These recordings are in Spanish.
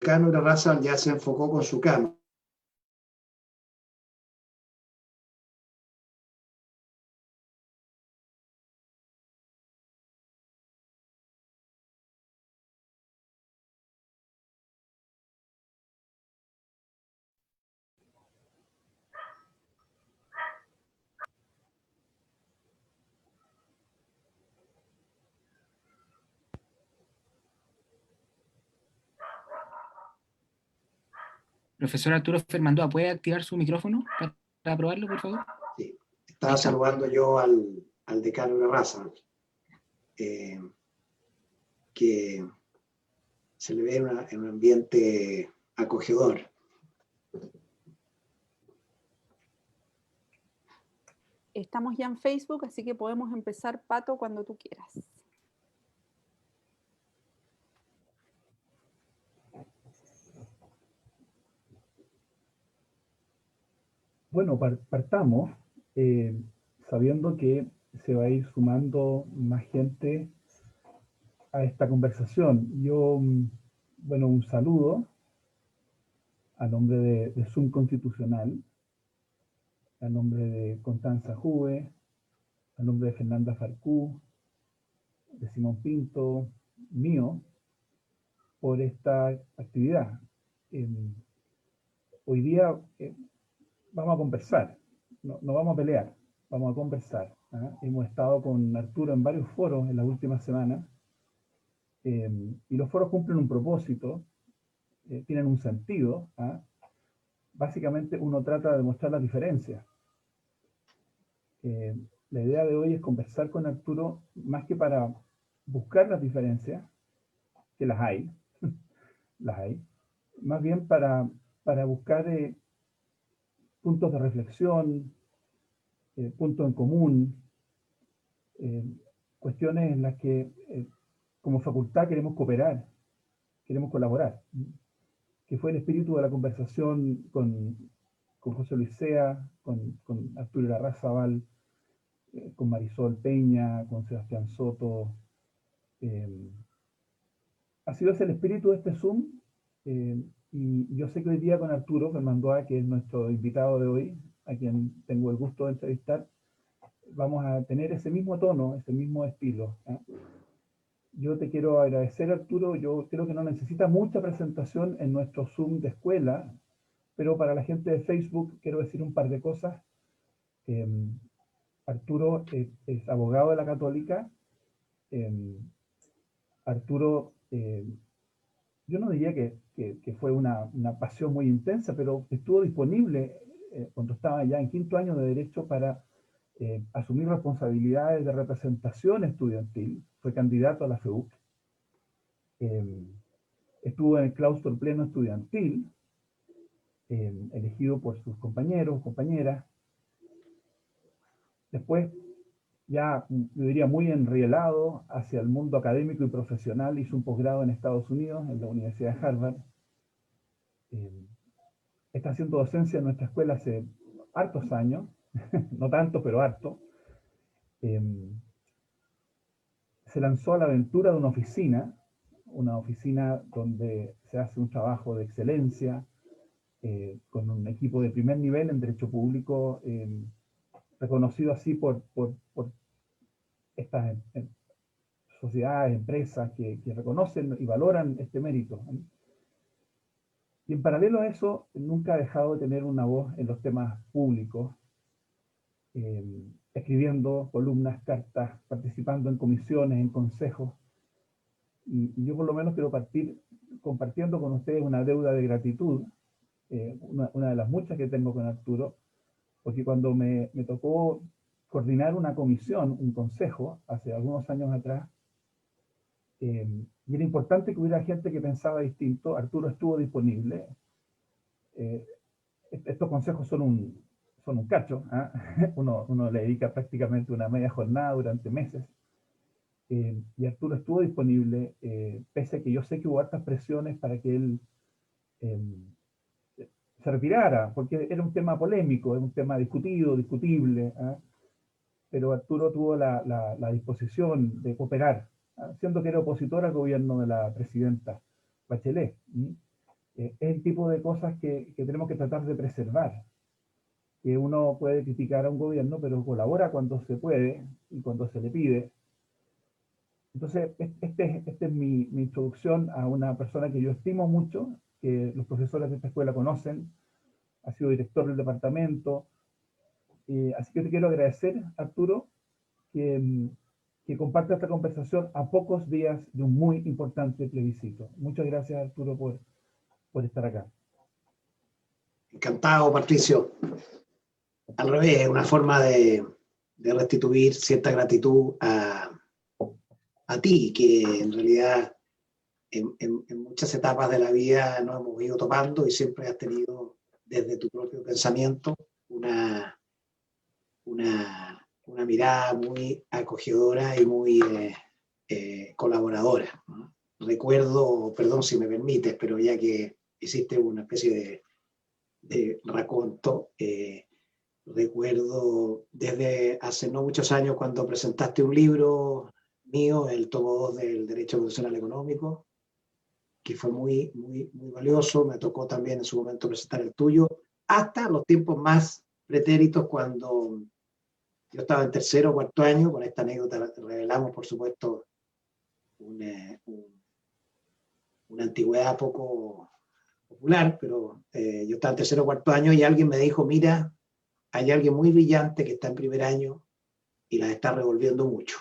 decano Irarrázaval ya se enfocó con su cámara. Profesor Arturo Fermandoa, ¿puede activar su micrófono para probarlo, por favor? Sí, estaba saludando yo al decano Irarrázaval, que se le ve en un ambiente acogedor. Estamos ya en Facebook, así que podemos empezar, Pato, cuando tú quieras. Bueno, partamos sabiendo que se va a ir sumando más gente a esta conversación. Yo, bueno, un saludo a nombre de Zoom Constitucional, a nombre de Constanza Juve, a nombre de Fernanda Farcú, de Simón Pinto, mío, por esta actividad. Hoy día vamos a conversar, no vamos a pelear, vamos a conversar. Hemos estado con Arturo en varios foros en las últimas semanas, y los foros cumplen un propósito, tienen un sentido. Básicamente uno trata de mostrar las diferencias. La idea de hoy es conversar con Arturo más que para buscar las diferencias, que las hay, las hay, más bien para buscar puntos de reflexión, puntos en común, cuestiones en las que como facultad queremos cooperar, queremos colaborar, que fue el espíritu de la conversación con José Luis Sea, con Arturo Irarrázaval, con Marisol Peña, con Sebastián Soto. Ha sido ese el espíritu de este Zoom, y yo sé que hoy día con Arturo Fermandoa, que es nuestro invitado de hoy, a quien tengo el gusto de entrevistar, vamos a tener ese mismo tono, ese mismo estilo. Yo te quiero agradecer, Arturo. Yo creo que no necesita mucha presentación en nuestro Zoom de escuela, pero para la gente de Facebook quiero decir un par de cosas. Arturo es abogado de la Católica. Arturo, yo no diría que fue una pasión muy intensa, pero estuvo disponible cuando estaba ya en quinto año de Derecho para asumir responsabilidades de representación estudiantil. Fue candidato a la FEUC. Estuvo en el claustro pleno estudiantil, elegido por sus compañeros, compañeras. Después, ya yo diría muy enrielado hacia el mundo académico y profesional, hizo un posgrado en Estados Unidos, en la Universidad de Harvard. Está haciendo docencia en nuestra escuela hace hartos años, no tanto, pero harto. Se lanzó a la aventura de una oficina donde se hace un trabajo de excelencia, con un equipo de primer nivel en derecho público, reconocido así por estas sociedades, empresas que reconocen y valoran este mérito. Y en paralelo a eso, nunca ha dejado de tener una voz en los temas públicos, escribiendo columnas, cartas, participando en comisiones, en consejos. Y yo por lo menos quiero partir compartiendo con ustedes una deuda de gratitud, una de las muchas que tengo con Arturo, porque cuando me tocó coordinar una comisión, un consejo, hace algunos años atrás, y era importante que hubiera gente que pensaba distinto, Arturo estuvo disponible. Estos consejos son un cacho, uno le dedica prácticamente una media jornada durante meses, y Arturo estuvo disponible, pese a que yo sé que hubo hartas presiones para que él se retirara, porque era un tema polémico, era un tema discutible, pero Arturo tuvo la disposición de cooperar, siendo que era opositor al gobierno de la presidenta Bachelet. Es el tipo de cosas que tenemos que tratar de preservar. Que uno puede criticar a un gobierno, pero colabora cuando se puede y cuando se le pide. Entonces, esta es mi introducción a una persona que yo estimo mucho, que los profesores de esta escuela conocen, ha sido director del departamento. Así que te quiero agradecer, Arturo, que comparte esta conversación a pocos días de un muy importante plebiscito. Muchas gracias, Arturo, por estar acá. Encantado, Patricio. Al revés, es una forma de restituir cierta gratitud a ti, que en realidad en muchas etapas de la vida nos hemos ido topando y siempre has tenido desde tu propio pensamiento una mirada muy acogedora y muy colaboradora, ¿no? Recuerdo, perdón si me permites, pero ya que hiciste una especie de raconto, recuerdo desde hace no muchos años cuando presentaste un libro mío, el tomo 2 del Derecho Constitucional Económico, que fue muy, muy, muy valioso. Me tocó también en su momento presentar el tuyo, hasta los tiempos más pretéritos cuando yo estaba en tercero o cuarto año. Con esta anécdota revelamos, por supuesto, una antigüedad poco popular, pero yo estaba en tercero o cuarto año y alguien me dijo, mira, hay alguien muy brillante que está en primer año y las está revolviendo mucho.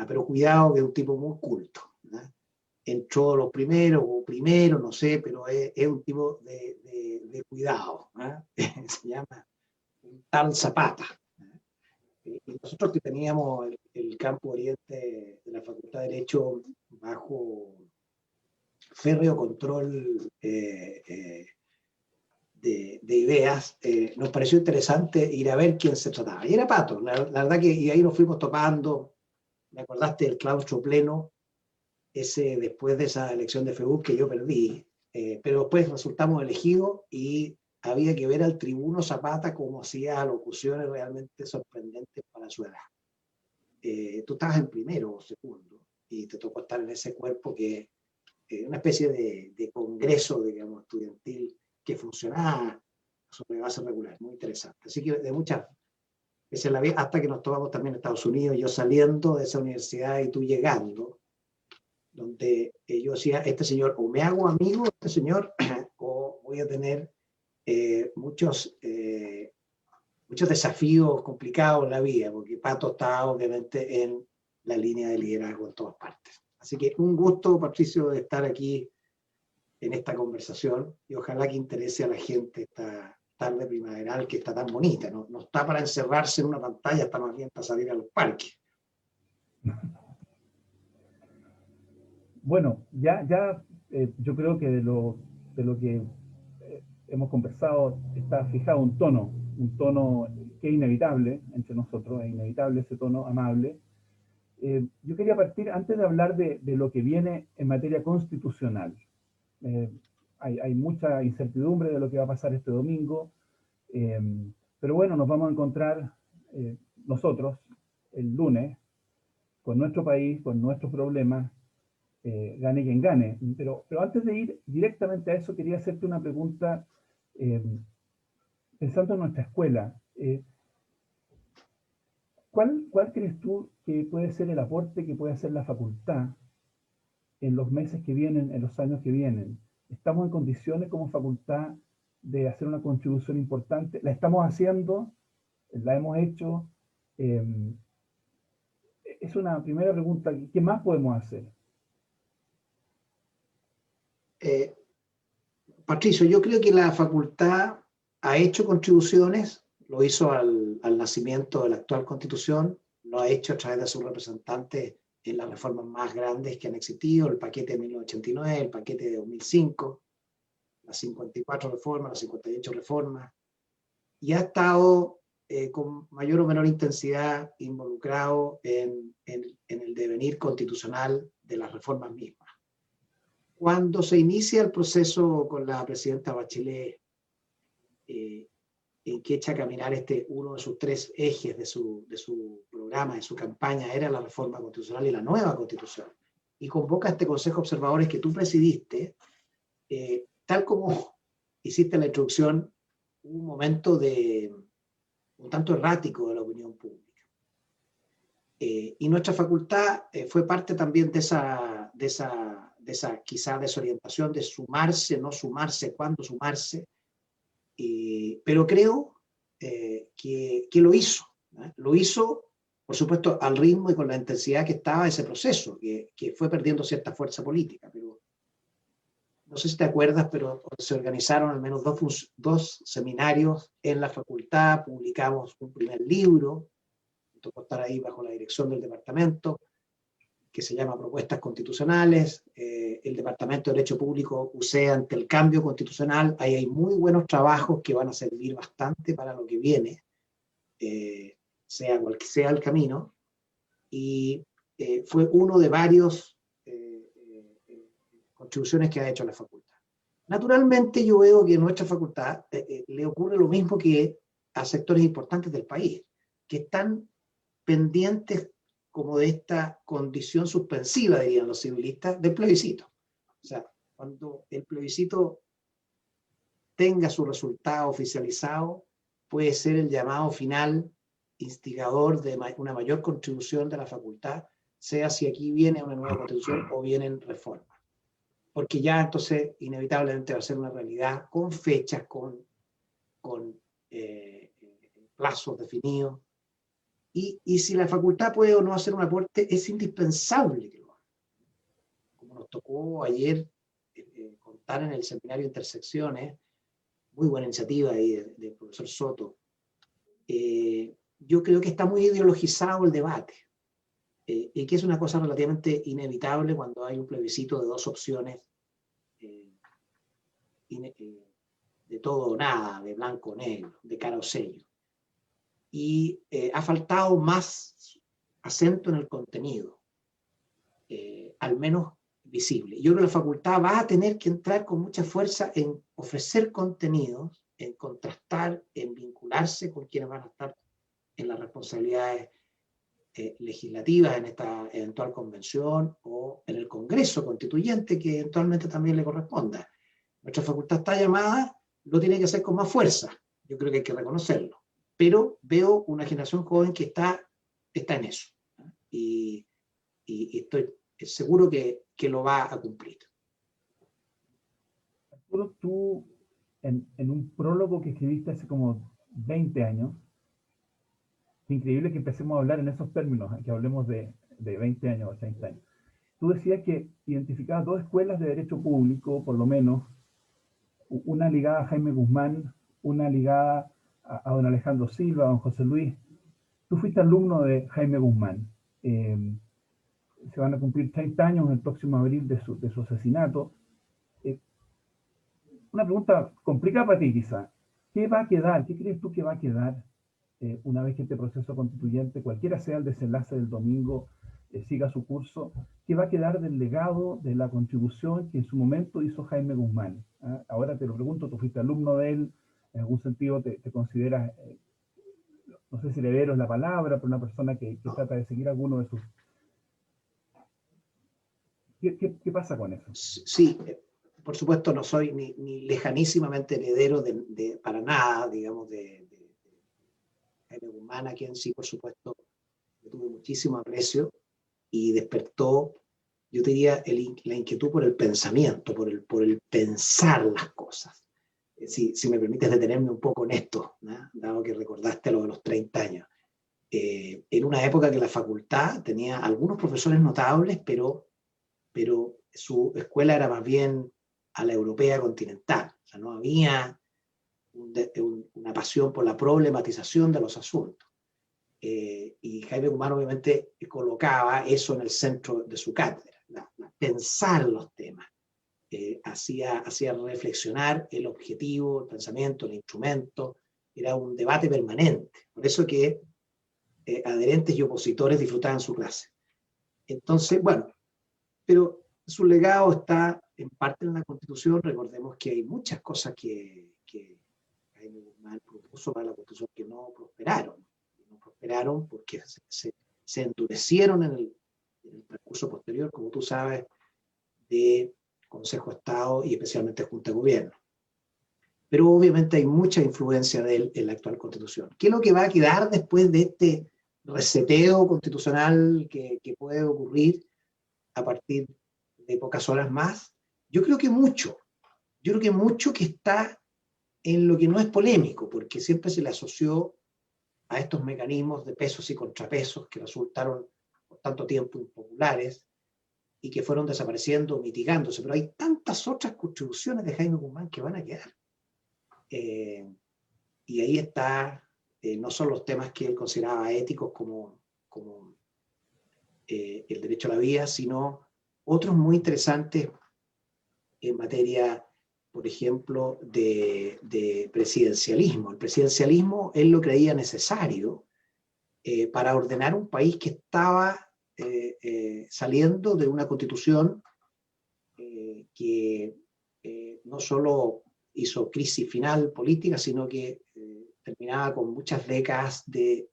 Pero cuidado, que es un tipo muy culto, ¿verdad? Entró los primeros, o primero, no sé, pero es un tipo de cuidado, ¿verdad? Se llama un tal Zapata. Y nosotros que teníamos el campo oriente de la Facultad de Derecho bajo férreo control de ideas, nos pareció interesante ir a ver quién se trataba. Y era Pato, la verdad que y ahí nos fuimos topando. Me acordaste del claustro pleno, ese después de esa elección de FEUC que yo perdí, pero después resultamos elegidos y había que ver al tribuno Zapata cómo hacía alocuciones realmente sorprendentes para su edad. Tú estabas en primero o segundo y te tocó estar en ese cuerpo que una especie de congreso, digamos, estudiantil que funcionaba sobre base regular, muy interesante. Así que de muchas veces la vida, hasta que nos tomamos también en Estados Unidos, yo saliendo de esa universidad y tú llegando, donde yo decía, este señor, o me hago amigo de este señor, o voy a tener muchos desafíos complicados en la vida, porque Pato está obviamente en la línea de liderazgo en todas partes. Así que un gusto, Patricio, de estar aquí en esta conversación y ojalá que interese a la gente esta tarde primaveral que está tan bonita. No está para encerrarse en una pantalla, está más bien para salir a los parques. Bueno, yo creo que de lo que hemos conversado está fijado un tono que es inevitable entre nosotros, es inevitable ese tono amable. Yo quería partir, antes de hablar de lo que viene en materia constitucional. Hay mucha incertidumbre de lo que va a pasar este domingo, pero bueno, nos vamos a encontrar nosotros el lunes con nuestro país, con nuestros problemas, gane quien gane. Pero antes de ir directamente a eso, quería hacerte una pregunta pensando en nuestra escuela. ¿Cuál crees tú que puede ser el aporte que puede hacer la facultad en los meses que vienen, en los años que vienen? ¿Estamos en condiciones como facultad de hacer una contribución importante? ¿La estamos haciendo? ¿La hemos hecho? Es una primera pregunta. ¿Qué más podemos hacer? Patricio, yo creo que la facultad ha hecho contribuciones, lo hizo al nacimiento de la actual Constitución, lo ha hecho a través de sus representantes en las reformas más grandes que han existido, el paquete de 1989, el paquete de 2005, las 54 reformas, las 58 reformas, y ha estado con mayor o menor intensidad involucrado en el devenir constitucional de las reformas mismas. Cuando se inicia el proceso con la presidenta Bachelet, en que echa a caminar uno de sus tres ejes de su programa, de su campaña, era la reforma constitucional y la nueva constitución, y convoca a este Consejo de Observadores que tú presidiste, tal como hiciste la introducción, hubo un momento un tanto errático de la opinión pública. Y nuestra facultad fue parte también de esa quizá desorientación de sumarse, no sumarse, cuándo sumarse, pero creo que lo hizo. Lo hizo, por supuesto, al ritmo y con la intensidad que estaba ese proceso, que fue perdiendo cierta fuerza política. Pero no sé si te acuerdas, pero se organizaron al menos dos seminarios en la facultad, publicamos un primer libro, me tocó estar ahí bajo la dirección del departamento, que se llama Propuestas Constitucionales. El Departamento de Derecho Público UCE ante el cambio constitucional. Ahí hay muy buenos trabajos que van a servir bastante para lo que viene, sea cual que sea el camino. Y fue uno de varios contribuciones que ha hecho la facultad. Naturalmente yo veo que a nuestra facultad le ocurre lo mismo que a sectores importantes del país, que están pendientes como de esta condición suspensiva, dirían los civilistas, del plebiscito. O sea, cuando el plebiscito tenga su resultado oficializado, puede ser el llamado final instigador de una mayor contribución de la facultad, sea si aquí viene una nueva constitución o vienen reformas. Porque ya entonces inevitablemente va a ser una realidad con fechas, con plazos definidos. Y si la facultad puede o no hacer un aporte, es indispensable que lo haga. Como nos tocó ayer contar en el seminario Intersecciones, muy buena iniciativa ahí del profesor Soto. Yo creo que está muy ideologizado el debate, y que es una cosa relativamente inevitable cuando hay un plebiscito de dos opciones, de todo o nada, de blanco o negro, de cara o sello. Y ha faltado más acento en el contenido, al menos visible. Yo creo que la facultad va a tener que entrar con mucha fuerza en ofrecer contenidos, en contrastar, en vincularse con quienes van a estar en las responsabilidades legislativas en esta eventual convención o en el Congreso Constituyente que eventualmente también le corresponda. Nuestra facultad está llamada, lo tiene que hacer con más fuerza. Yo creo que hay que reconocerlo. Pero veo una generación joven que está en eso. Y estoy seguro que lo va a cumplir. Arturo, tú, en un prólogo que escribiste hace como 20 años, es increíble que empecemos a hablar en esos términos, que hablemos de 20 años o 30 años. Tú decías que identificabas dos escuelas de derecho público, por lo menos, una ligada a Jaime Guzmán, una ligada a don Alejandro Silva, a don José Luis. Tú fuiste alumno de Jaime Guzmán. Se van a cumplir 30 años en el próximo abril de su asesinato. Una pregunta complicada para ti quizá. ¿Qué va a quedar? ¿Qué crees tú que va a quedar una vez que este proceso constituyente, cualquiera sea el desenlace del domingo, siga su curso? ¿Qué va a quedar del legado, de la contribución que en su momento hizo Jaime Guzmán? ¿Ah? Ahora te lo pregunto, tú fuiste alumno de él, en algún sentido te consideras, no sé si heredero es la palabra, pero una persona que trata de seguir alguno de sus... ¿Qué pasa con eso? Sí, por supuesto no soy ni lejanísimamente heredero para nada, digamos, de Jaime Guzmán, a quien sí, por supuesto, le tuve muchísimo aprecio y despertó, yo diría, la inquietud por el pensamiento, por el pensar las cosas. Si me permites detenerme un poco en esto, ¿no? Dado que recordaste lo de los 30 años. En una época que la facultad tenía algunos profesores notables, pero su escuela era más bien a la europea continental. O sea, no había una pasión por la problematización de los asuntos. Y Jaime Guzmán obviamente colocaba eso en el centro de su cátedra, pensar los temas. Hacía reflexionar el objetivo, el pensamiento, el instrumento. Era un debate permanente. Por eso que adherentes y opositores disfrutaban su clase. Entonces, bueno, pero su legado está en parte en la Constitución. Recordemos que hay muchas cosas que Jaime Guzmán propuso para la Constitución que no prosperaron. No prosperaron porque se endurecieron en el percurso posterior, como tú sabes, de Consejo de Estado y especialmente Junta de Gobierno. Pero obviamente hay mucha influencia de él en la actual Constitución. ¿Qué es lo que va a quedar después de este reseteo constitucional que puede ocurrir a partir de pocas horas más? Yo creo que mucho. Yo creo que mucho que está en lo que no es polémico, porque siempre se le asoció a estos mecanismos de pesos y contrapesos que resultaron por tanto tiempo impopulares y que fueron desapareciendo, mitigándose. Pero hay tantas otras contribuciones de Jaime Guzmán que van a quedar. Y ahí está, no son los temas que él consideraba éticos como el derecho a la vida, sino otros muy interesantes en materia, por ejemplo, de presidencialismo. El presidencialismo él lo creía necesario para ordenar un país que estaba saliendo de una constitución que no solo hizo crisis final política, sino que terminaba con muchas décadas de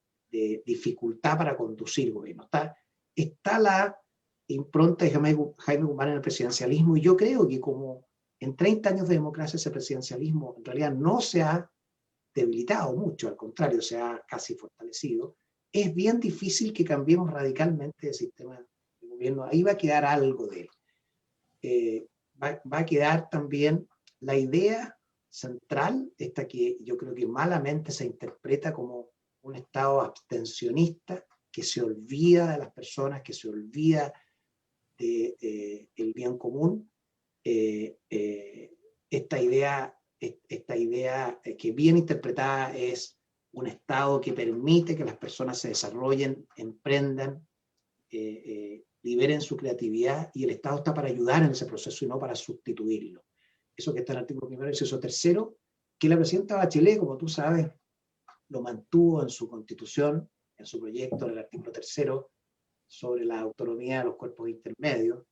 dificultad para conducir gobierno. Está la impronta de Jaime Guzmán en el presidencialismo, y yo creo que como en 30 años de democracia ese presidencialismo en realidad no se ha debilitado mucho, al contrario, se ha casi fortalecido, es bien difícil que cambiemos radicalmente el sistema de gobierno. Ahí va a quedar algo de él. Va a quedar también la idea central, esta que yo creo que malamente se interpreta como un Estado abstencionista, que se olvida de las personas, que se olvida del bien común. Esta idea que bien interpretada es un Estado que permite que las personas se desarrollen, emprendan, liberen su creatividad, y el Estado está para ayudar en ese proceso y no para sustituirlo. Eso que está en el artículo 1, inciso 3, que la presidenta Bachelet, como tú sabes, lo mantuvo en su constitución, en su proyecto, en el artículo 3, sobre la autonomía de los cuerpos intermedios.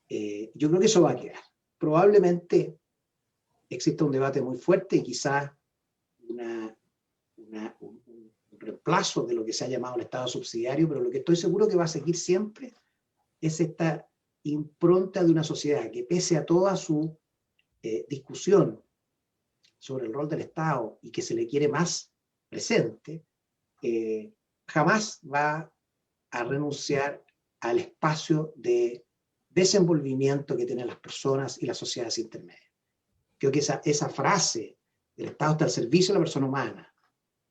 Yo creo que eso va a quedar. Probablemente exista un debate muy fuerte y quizás un reemplazo de lo que se ha llamado el Estado subsidiario, pero lo que estoy seguro que va a seguir siempre es esta impronta de una sociedad que, pese a toda su discusión sobre el rol del Estado y que se le quiere más presente, jamás va a renunciar al espacio de desenvolvimiento que tienen las personas y las sociedades intermedias. Creo que esa frase, el Estado está al servicio de la persona humana,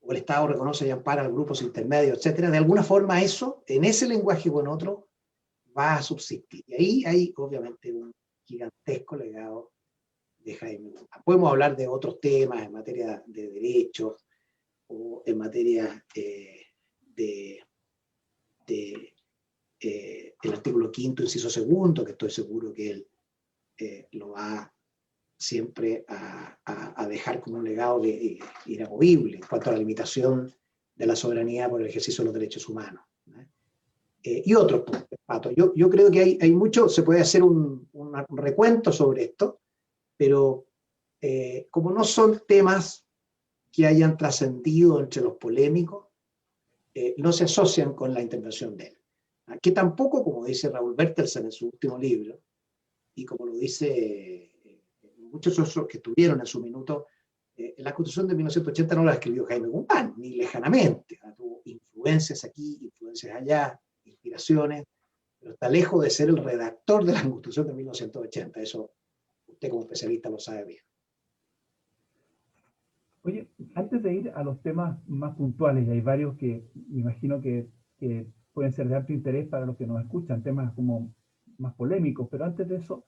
o el Estado reconoce y ampara a los grupos intermedios, etcétera, de alguna forma eso, en ese lenguaje o en otro, va a subsistir. Y ahí hay obviamente un gigantesco legado de Jaime Guzmán. Podemos hablar de otros temas en materia de derechos o en materia el artículo 5, inciso 2, que estoy seguro que él lo va siempre a dejar como un legado inamovible en cuanto a la limitación de la soberanía por el ejercicio de los derechos humanos. Y otros puntos, Pato. Yo creo que hay mucho, se puede hacer un recuento sobre esto, pero como no son temas que hayan trascendido entre los polémicos, no se asocian con la intervención de él. Que tampoco, como dice Raúl Bertelsen en su último libro, y como lo dice muchos otros que estuvieron en su minuto, la Constitución de 1980 no la escribió Jaime Guzmán, ni lejanamente. Tuvo influencias aquí, influencias allá, inspiraciones, pero está lejos de ser el redactor de la Constitución de 1980. Eso usted como especialista lo sabe bien. Oye, antes de ir a los temas más puntuales, y hay varios que me imagino que pueden ser de alto interés para los que nos escuchan, temas como más polémicos, pero antes de eso,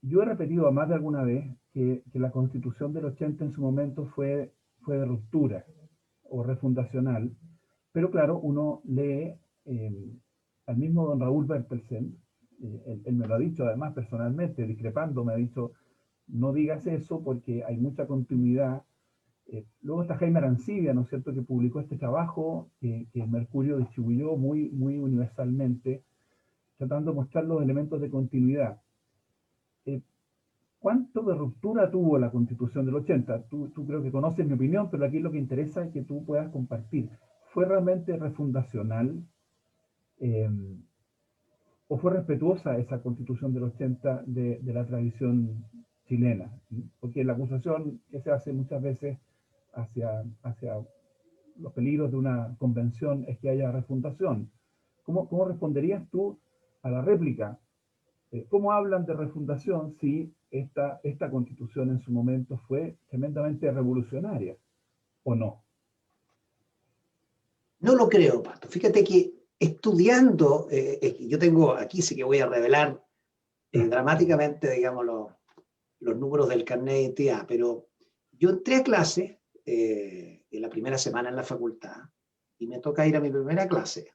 yo he repetido a más de alguna vez que la Constitución del 80 en su momento fue de ruptura o refundacional, pero claro, uno lee al mismo don Raúl Bertelsen, él me lo ha dicho además personalmente, discrepando, me ha dicho, no digas eso porque hay mucha continuidad. Luego está Jaime Arancibia, ¿no es cierto?, que publicó este trabajo que Mercurio distribuyó muy universalmente, tratando de mostrar los elementos de continuidad. ¿Cuánto de ruptura tuvo la Constitución del 80? Tú creo que conoces mi opinión, pero aquí lo que interesa es que tú puedas compartir. ¿Fue realmente refundacional? o fue respetuosa esa Constitución del 80 de la tradición chilena? Porque la acusación que se hace muchas veces hacia los peligros de una convención es que haya refundación. ¿Cómo responderías tú a la réplica? ¿Cómo hablan de refundación si esta Constitución en su momento fue tremendamente revolucionaria o no? No lo creo, Pato. Fíjate que estudiando, yo tengo, aquí sí que voy a revelar dramáticamente, digamos, los números del carnet de identidad, pero yo entré a clase en la primera semana en la facultad y me toca ir a mi primera clase,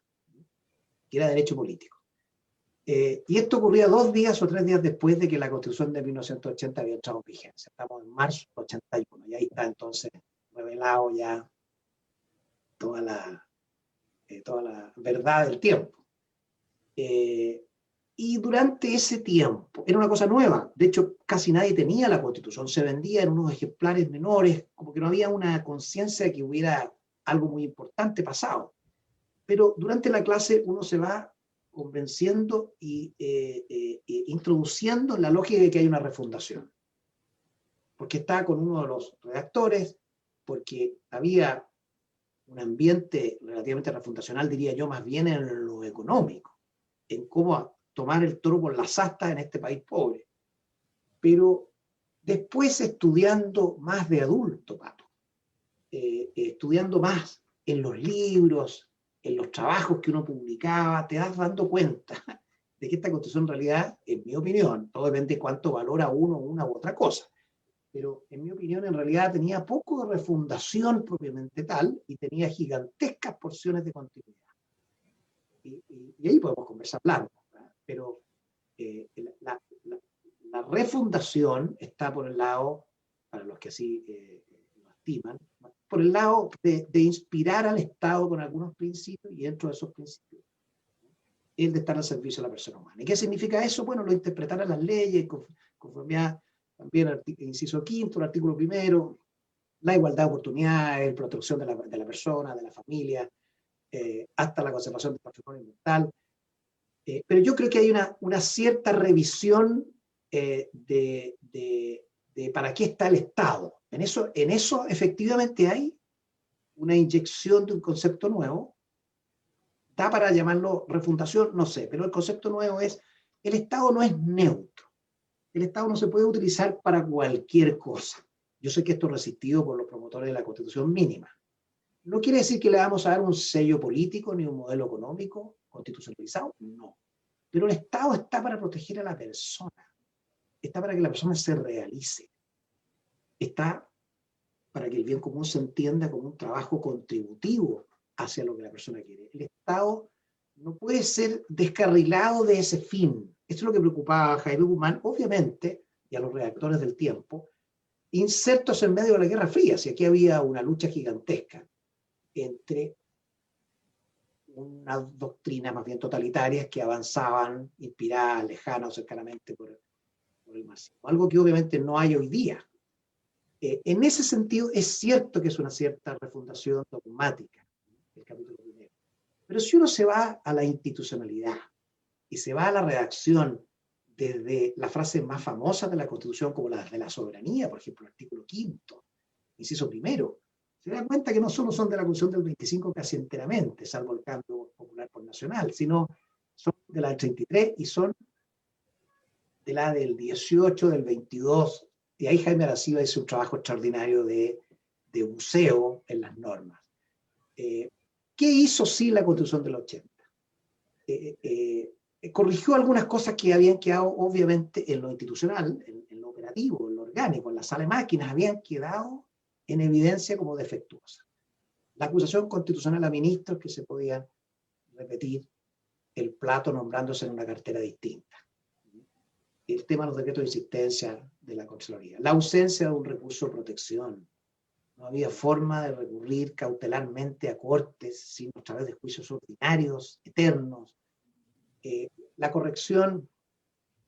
que era Derecho Político. Y esto ocurría 2 días o 3 días después de que la Constitución de 1980 había entrado en vigencia. Estamos en marzo del 81, y ahí está entonces revelado ya toda la verdad del tiempo. Y durante ese tiempo, era una cosa nueva, de hecho casi nadie tenía la Constitución, se vendía en unos ejemplares menores, como que no había una conciencia de que hubiera algo muy importante pasado. Pero durante la clase uno se va convenciendo y introduciendo en la lógica de que hay una refundación. Porque está con uno de los redactores, porque había un ambiente relativamente refundacional, diría yo, más bien en lo económico, en cómo tomar el toro por las astas en este país pobre. Pero después estudiando más de adulto, Pato, estudiando más en los libros, en los trabajos que uno publicaba, te das dando cuenta de que esta Constitución en realidad, en mi opinión, todo depende de cuánto valora uno una u otra cosa, pero en mi opinión en realidad tenía poco de refundación propiamente tal y tenía gigantescas porciones de continuidad. Y ahí podemos conversar largo, ¿verdad? Pero la refundación está por el lado, para los que así lo estiman, por el lado de inspirar al Estado con algunos principios y dentro de esos principios el de estar al servicio de la persona humana. ¿Y qué significa eso? Bueno, lo interpretar a las leyes, conformidad también al inciso 5, el artículo 1, la igualdad de oportunidades, la protección de la persona, de la familia, hasta la conservación del patrimonio ambiental. Pero yo creo que hay una cierta revisión de para qué está el Estado. En eso efectivamente hay una inyección de un concepto nuevo. ¿Da para llamarlo refundación? No sé, pero el concepto nuevo es, el Estado no es neutro. El Estado no se puede utilizar para cualquier cosa. Yo sé que esto es resistido por los promotores de la Constitución mínima. No quiere decir que le vamos a dar un sello político ni un modelo económico constitucionalizado, no. Pero el Estado está para proteger a la persona, está para que la persona se realice, está para que el bien común se entienda como un trabajo contributivo hacia lo que la persona quiere. El Estado no puede ser descarrilado de ese fin. Esto es lo que preocupaba a Jaime Guzmán, obviamente, y a los redactores del tiempo, insertos en medio de la Guerra Fría, si aquí había una lucha gigantesca entre unas doctrinas más bien totalitarias que avanzaban, inspiradas, lejanas o cercanamente por el marxismo. Algo que obviamente no hay hoy día. En ese sentido, es cierto que es una cierta refundación dogmática, el capítulo 1. Pero si uno se va a la institucionalidad y se va a la redacción desde la frase más famosa de la Constitución, como la de la soberanía, por ejemplo, el artículo 5, inciso 1, se da cuenta que no solo son de la Constitución del 25 casi enteramente, salvo el cambio popular por nacional, sino son de la del 33 y son de la del 18, del 22, y ahí Jaime Aracíba hizo un trabajo extraordinario de buceo en las normas. ¿Qué hizo sí la Constitución del 80? Corrigió algunas cosas que habían quedado obviamente en lo institucional, en lo operativo, en lo orgánico, en la sala de máquinas, habían quedado en evidencia como defectuosas. La acusación constitucional a ministros que se podían repetir el plato nombrándose en una cartera distinta. El tema de los decretos de insistencia de la Contraloría. La ausencia de un recurso de protección. No había forma de recurrir cautelarmente a cortes, sino a través de juicios ordinarios, eternos. La corrección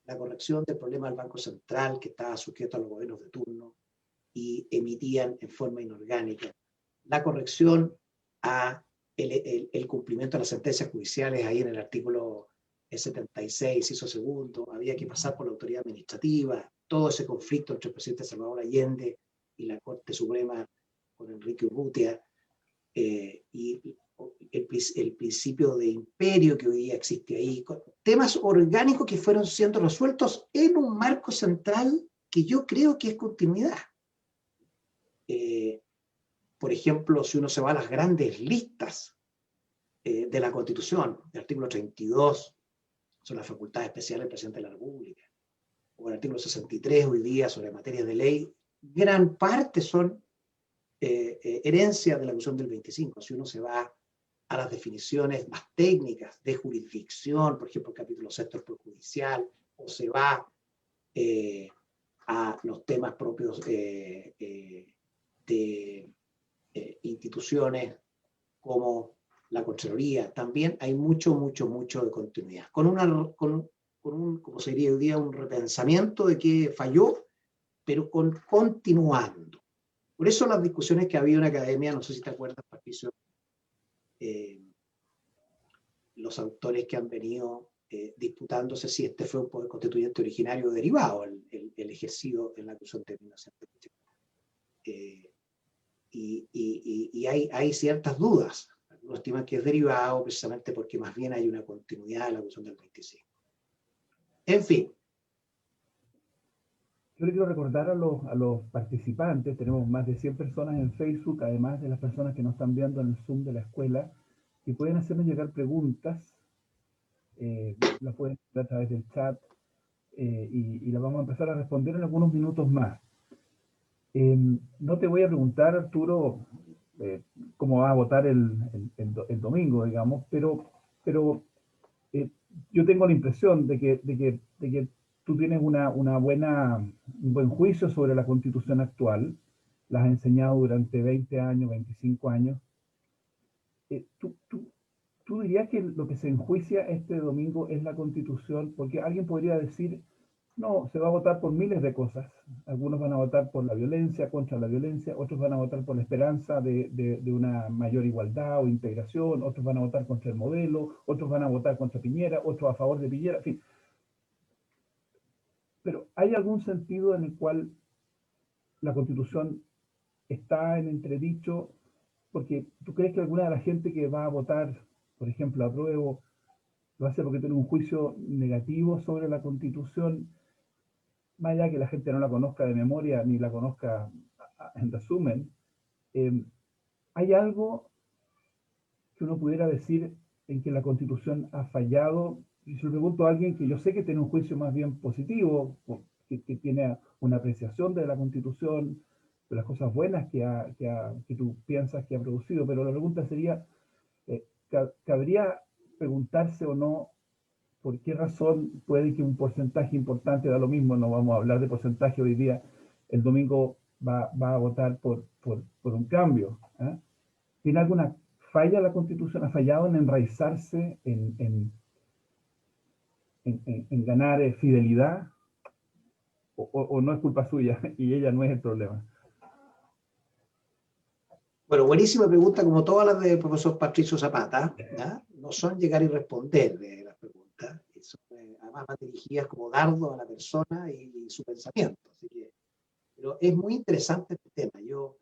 del problema del Banco Central, que estaba sujeto a los gobiernos de turno y emitían en forma inorgánica. La corrección a el cumplimiento de las sentencias judiciales ahí en el artículo el 76 se hizo segundo, había que pasar por la autoridad administrativa, todo ese conflicto entre el presidente Salvador Allende y la Corte Suprema con Enrique Urrutia, y el principio de imperio que hoy día existe ahí, temas orgánicos que fueron siendo resueltos en un marco central que yo creo que es continuidad. Por ejemplo, si uno se va a las grandes listas de la Constitución, el artículo 32 sobre las facultades especiales del presidente de la República, o el artículo 63 hoy día sobre materias de ley, gran parte son herencia de la Constitución del 25. Si uno se va a las definiciones más técnicas de jurisdicción, por ejemplo, el capítulo 6 del Poder Judicial, o se va a los temas propios de instituciones como la Contraloría, también hay mucho de continuidad. Con un, como se diría hoy día, un repensamiento de que falló, pero continuando. Por eso las discusiones que había en la academia, no sé si te acuerdas, Patricio, los autores que han venido disputándose si este fue un poder constituyente originario o derivado, el ejercido en la Constitución de 1978. Y hay ciertas dudas. Algunos estiman que es derivado precisamente porque más bien hay una continuidad de la Constitución del 25. En fin. Yo le quiero recordar a los participantes, tenemos más de 100 personas en Facebook, además de las personas que nos están viendo en el Zoom de la escuela, que pueden hacernos llegar preguntas, las pueden hacer a través del chat, y las vamos a empezar a responder en algunos minutos más. No te voy a preguntar, Arturo, cómo vas a votar el domingo, digamos, pero yo tengo la impresión de que tú tienes un buen juicio sobre la Constitución actual, la has enseñado durante 20 años, 25 años. ¿Tú dirías que lo que se enjuicia este domingo es la Constitución? Porque alguien podría decir, no, se va a votar por miles de cosas. Algunos van a votar por la violencia, contra la violencia, otros van a votar por la esperanza de una mayor igualdad o integración, otros van a votar contra el modelo, otros van a votar contra Piñera, otros a favor de Piñera, en fin. Pero ¿hay algún sentido en el cual la Constitución está en entredicho? Porque ¿tú crees que alguna de la gente que va a votar, por ejemplo, apruebo, lo hace porque tiene un juicio negativo sobre la Constitución, más allá que la gente no la conozca de memoria ni la conozca en resumen? ¿Hay algo que uno pudiera decir en que la Constitución ha fallado? Y se lo pregunto a alguien que yo sé que tiene un juicio más bien positivo, que tiene una apreciación de la Constitución, de las cosas buenas que tú piensas que ha producido, pero la pregunta sería, ¿cabría preguntarse o no por qué razón puede que un porcentaje importante, da lo mismo, no vamos a hablar de porcentaje hoy día, el domingo va a votar por un cambio? ¿Tiene alguna falla la Constitución? ¿Ha fallado en enraizarse, en ganar fidelidad? ¿O no es culpa suya y ella no es el problema? Bueno, buenísima pregunta, como todas las del profesor Patricio Zapata, ¿ya? No son llegar y responder de las preguntas, son además más dirigidas como dardo a la persona y su pensamiento. Así que, pero es muy interesante este tema. Yo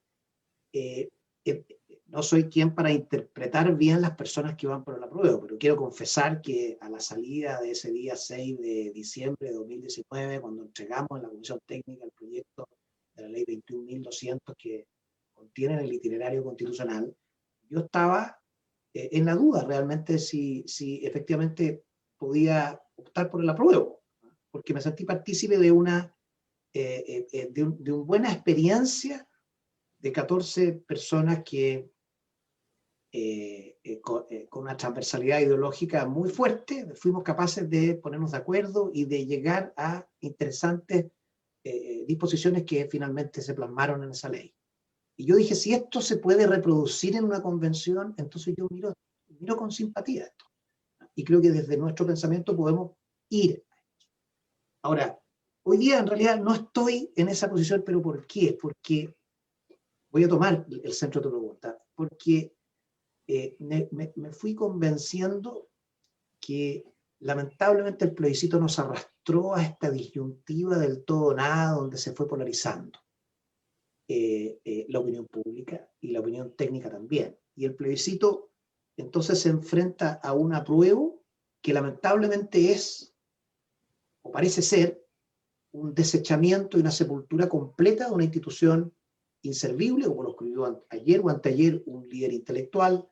no soy quien para interpretar bien las personas que van por el apruebo, pero quiero confesar que a la salida de ese día 6 de diciembre de 2019, cuando entregamos en la Comisión Técnica el proyecto de la Ley 21.200 que contienen el itinerario constitucional, yo estaba en la duda realmente si efectivamente podía optar por el apruebo, porque me sentí partícipe de una buena experiencia de 14 personas que con una transversalidad ideológica muy fuerte fuimos capaces de ponernos de acuerdo y de llegar a interesantes disposiciones que finalmente se plasmaron en esa ley. Y yo dije, si esto se puede reproducir en una convención, entonces yo miro con simpatía esto. Y creo que desde nuestro pensamiento podemos ir. Ahora, hoy día en realidad no estoy en esa posición, pero ¿por qué? Porque, voy a tomar el centro de tu pregunta, porque me fui convenciendo que lamentablemente el plebiscito nos arrastró a esta disyuntiva del todo o nada, donde se fue polarizando la opinión pública y la opinión técnica también. Y el plebiscito entonces se enfrenta a un apruebo que lamentablemente es, o parece ser, un desechamiento y una sepultura completa de una institución inservible, como lo escribió ayer o anteayer un líder intelectual,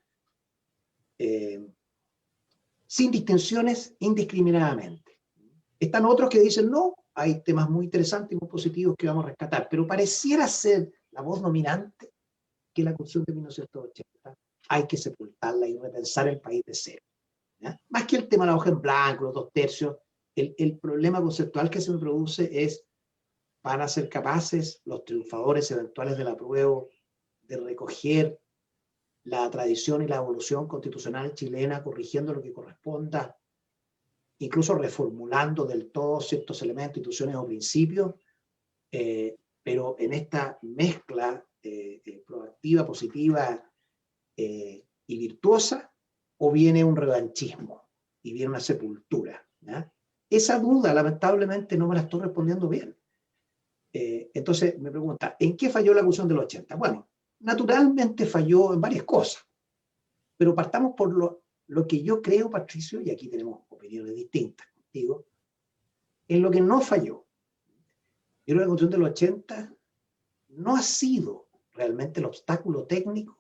sin distinciones, indiscriminadamente. Están otros que dicen, no, hay temas muy interesantes y muy positivos que vamos a rescatar, pero pareciera ser la voz dominante que la Constitución de 1980 hay que sepultarla y repensar el país de cero. ¿Ya? Más que el tema de la hoja en blanco, los 2/3, el problema conceptual que se me produce es, van a ser capaces los triunfadores eventuales del apruebo de recoger la tradición y la evolución constitucional chilena, corrigiendo lo que corresponda, incluso reformulando del todo ciertos elementos, instituciones o principios, pero en esta mezcla proactiva, positiva y virtuosa, o viene un revanchismo y viene una sepultura, ¿ya? Esa duda, lamentablemente, no me la estoy respondiendo bien. Entonces me pregunta, ¿en qué falló la Constitución del 80? Bueno, naturalmente falló en varias cosas, pero partamos por lo que yo creo, Patricio, y aquí tenemos opiniones distintas contigo, en lo que no falló. Yo creo que la Constitución del 80 no ha sido realmente el obstáculo técnico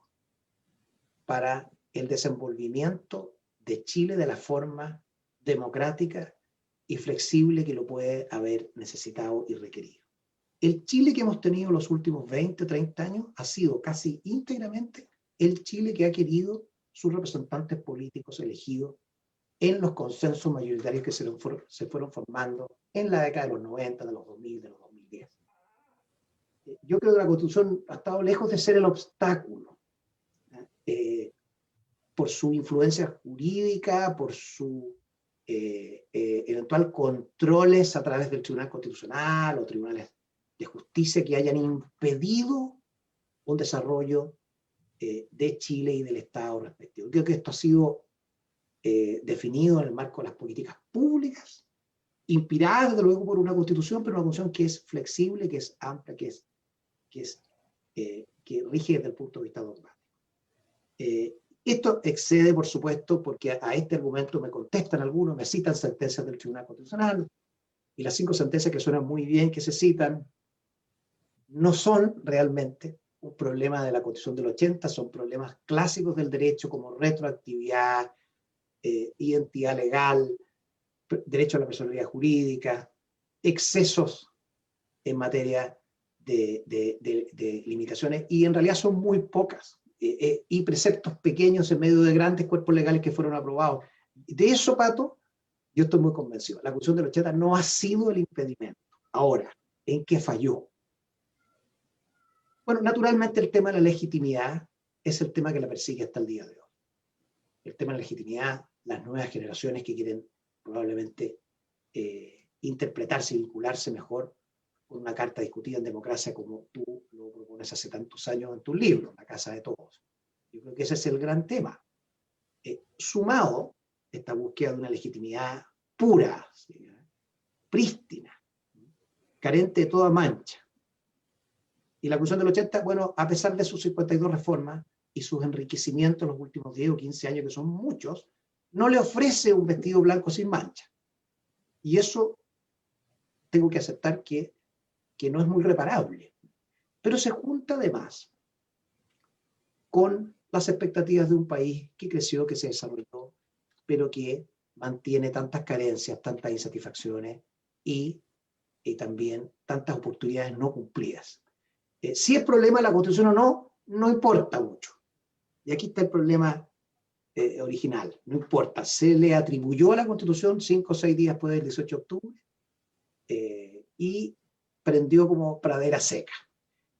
para el desenvolvimiento de Chile de la forma democrática y flexible que lo puede haber necesitado y requerido. El Chile que hemos tenido los últimos 20, 30 años ha sido casi íntegramente el Chile que ha querido sus representantes políticos elegidos en los consensos mayoritarios que se fueron formando en la década de los 90, de los 2000, de los 2010. Yo creo que la Constitución ha estado lejos de ser el obstáculo, por su influencia jurídica, por su eventual controles a través del Tribunal Constitucional o tribunales de justicia que hayan impedido un desarrollo de Chile y del Estado respectivo. Creo que esto ha sido definido en el marco de las políticas públicas, inspiradas desde luego por una Constitución, pero una Constitución que es flexible, que es amplia, que rige desde el punto de vista dogmático. Esto excede, por supuesto, porque a este argumento me contestan algunos, me citan sentencias del Tribunal Constitucional, y las 5 sentencias que suenan muy bien que se citan no son realmente un problema de la Constitución del 80, son problemas clásicos del derecho como retroactividad, identidad legal, derecho a la personalidad jurídica, excesos en materia de limitaciones, y en realidad son muy pocas, y preceptos pequeños en medio de grandes cuerpos legales que fueron aprobados. De eso, Pato, yo estoy muy convencido. La Constitución del 80 no ha sido el impedimento. Ahora, ¿en qué falló? Bueno, naturalmente el tema de la legitimidad es el tema que la persigue hasta el día de hoy. El tema de la legitimidad, las nuevas generaciones que quieren probablemente interpretarse y vincularse mejor con una carta discutida en democracia como tú lo propones hace tantos años en tu libro, La Casa de Todos. Yo creo que ese es el gran tema. Sumado esta búsqueda de una legitimidad pura, ¿sí?, prístina, carente de toda mancha. Y la Constitución del 80, bueno, a pesar de sus 52 reformas y sus enriquecimientos en los últimos 10 o 15 años, que son muchos, no le ofrece un vestido blanco sin mancha. Y eso tengo que aceptar que no es muy reparable. Pero se junta además con las expectativas de un país que creció, que se desarrolló, pero que mantiene tantas carencias, tantas insatisfacciones y también tantas oportunidades no cumplidas. Si es problema la Constitución o no, no importa mucho. Y aquí está el problema original, no importa. Se le atribuyó a la Constitución 5 o 6 días después del 18 de octubre y prendió como pradera seca.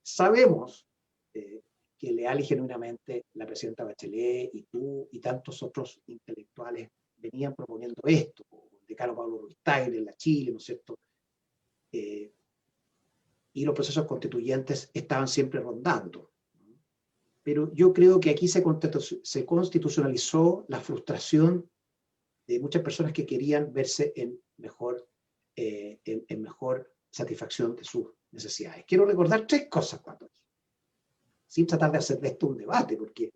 Sabemos que leal y genuinamente la presidenta Bachelet y tú y tantos otros intelectuales venían proponiendo esto, el decano Pablo Ruiz-Tagle en la Chile, ¿no es cierto? Y los procesos constituyentes estaban siempre rondando. Pero yo creo que aquí se constitucionalizó la frustración de muchas personas que querían verse en mejor satisfacción de sus necesidades. Quiero recordar 3 cosas cuando sin tratar de hacer de esto un debate, porque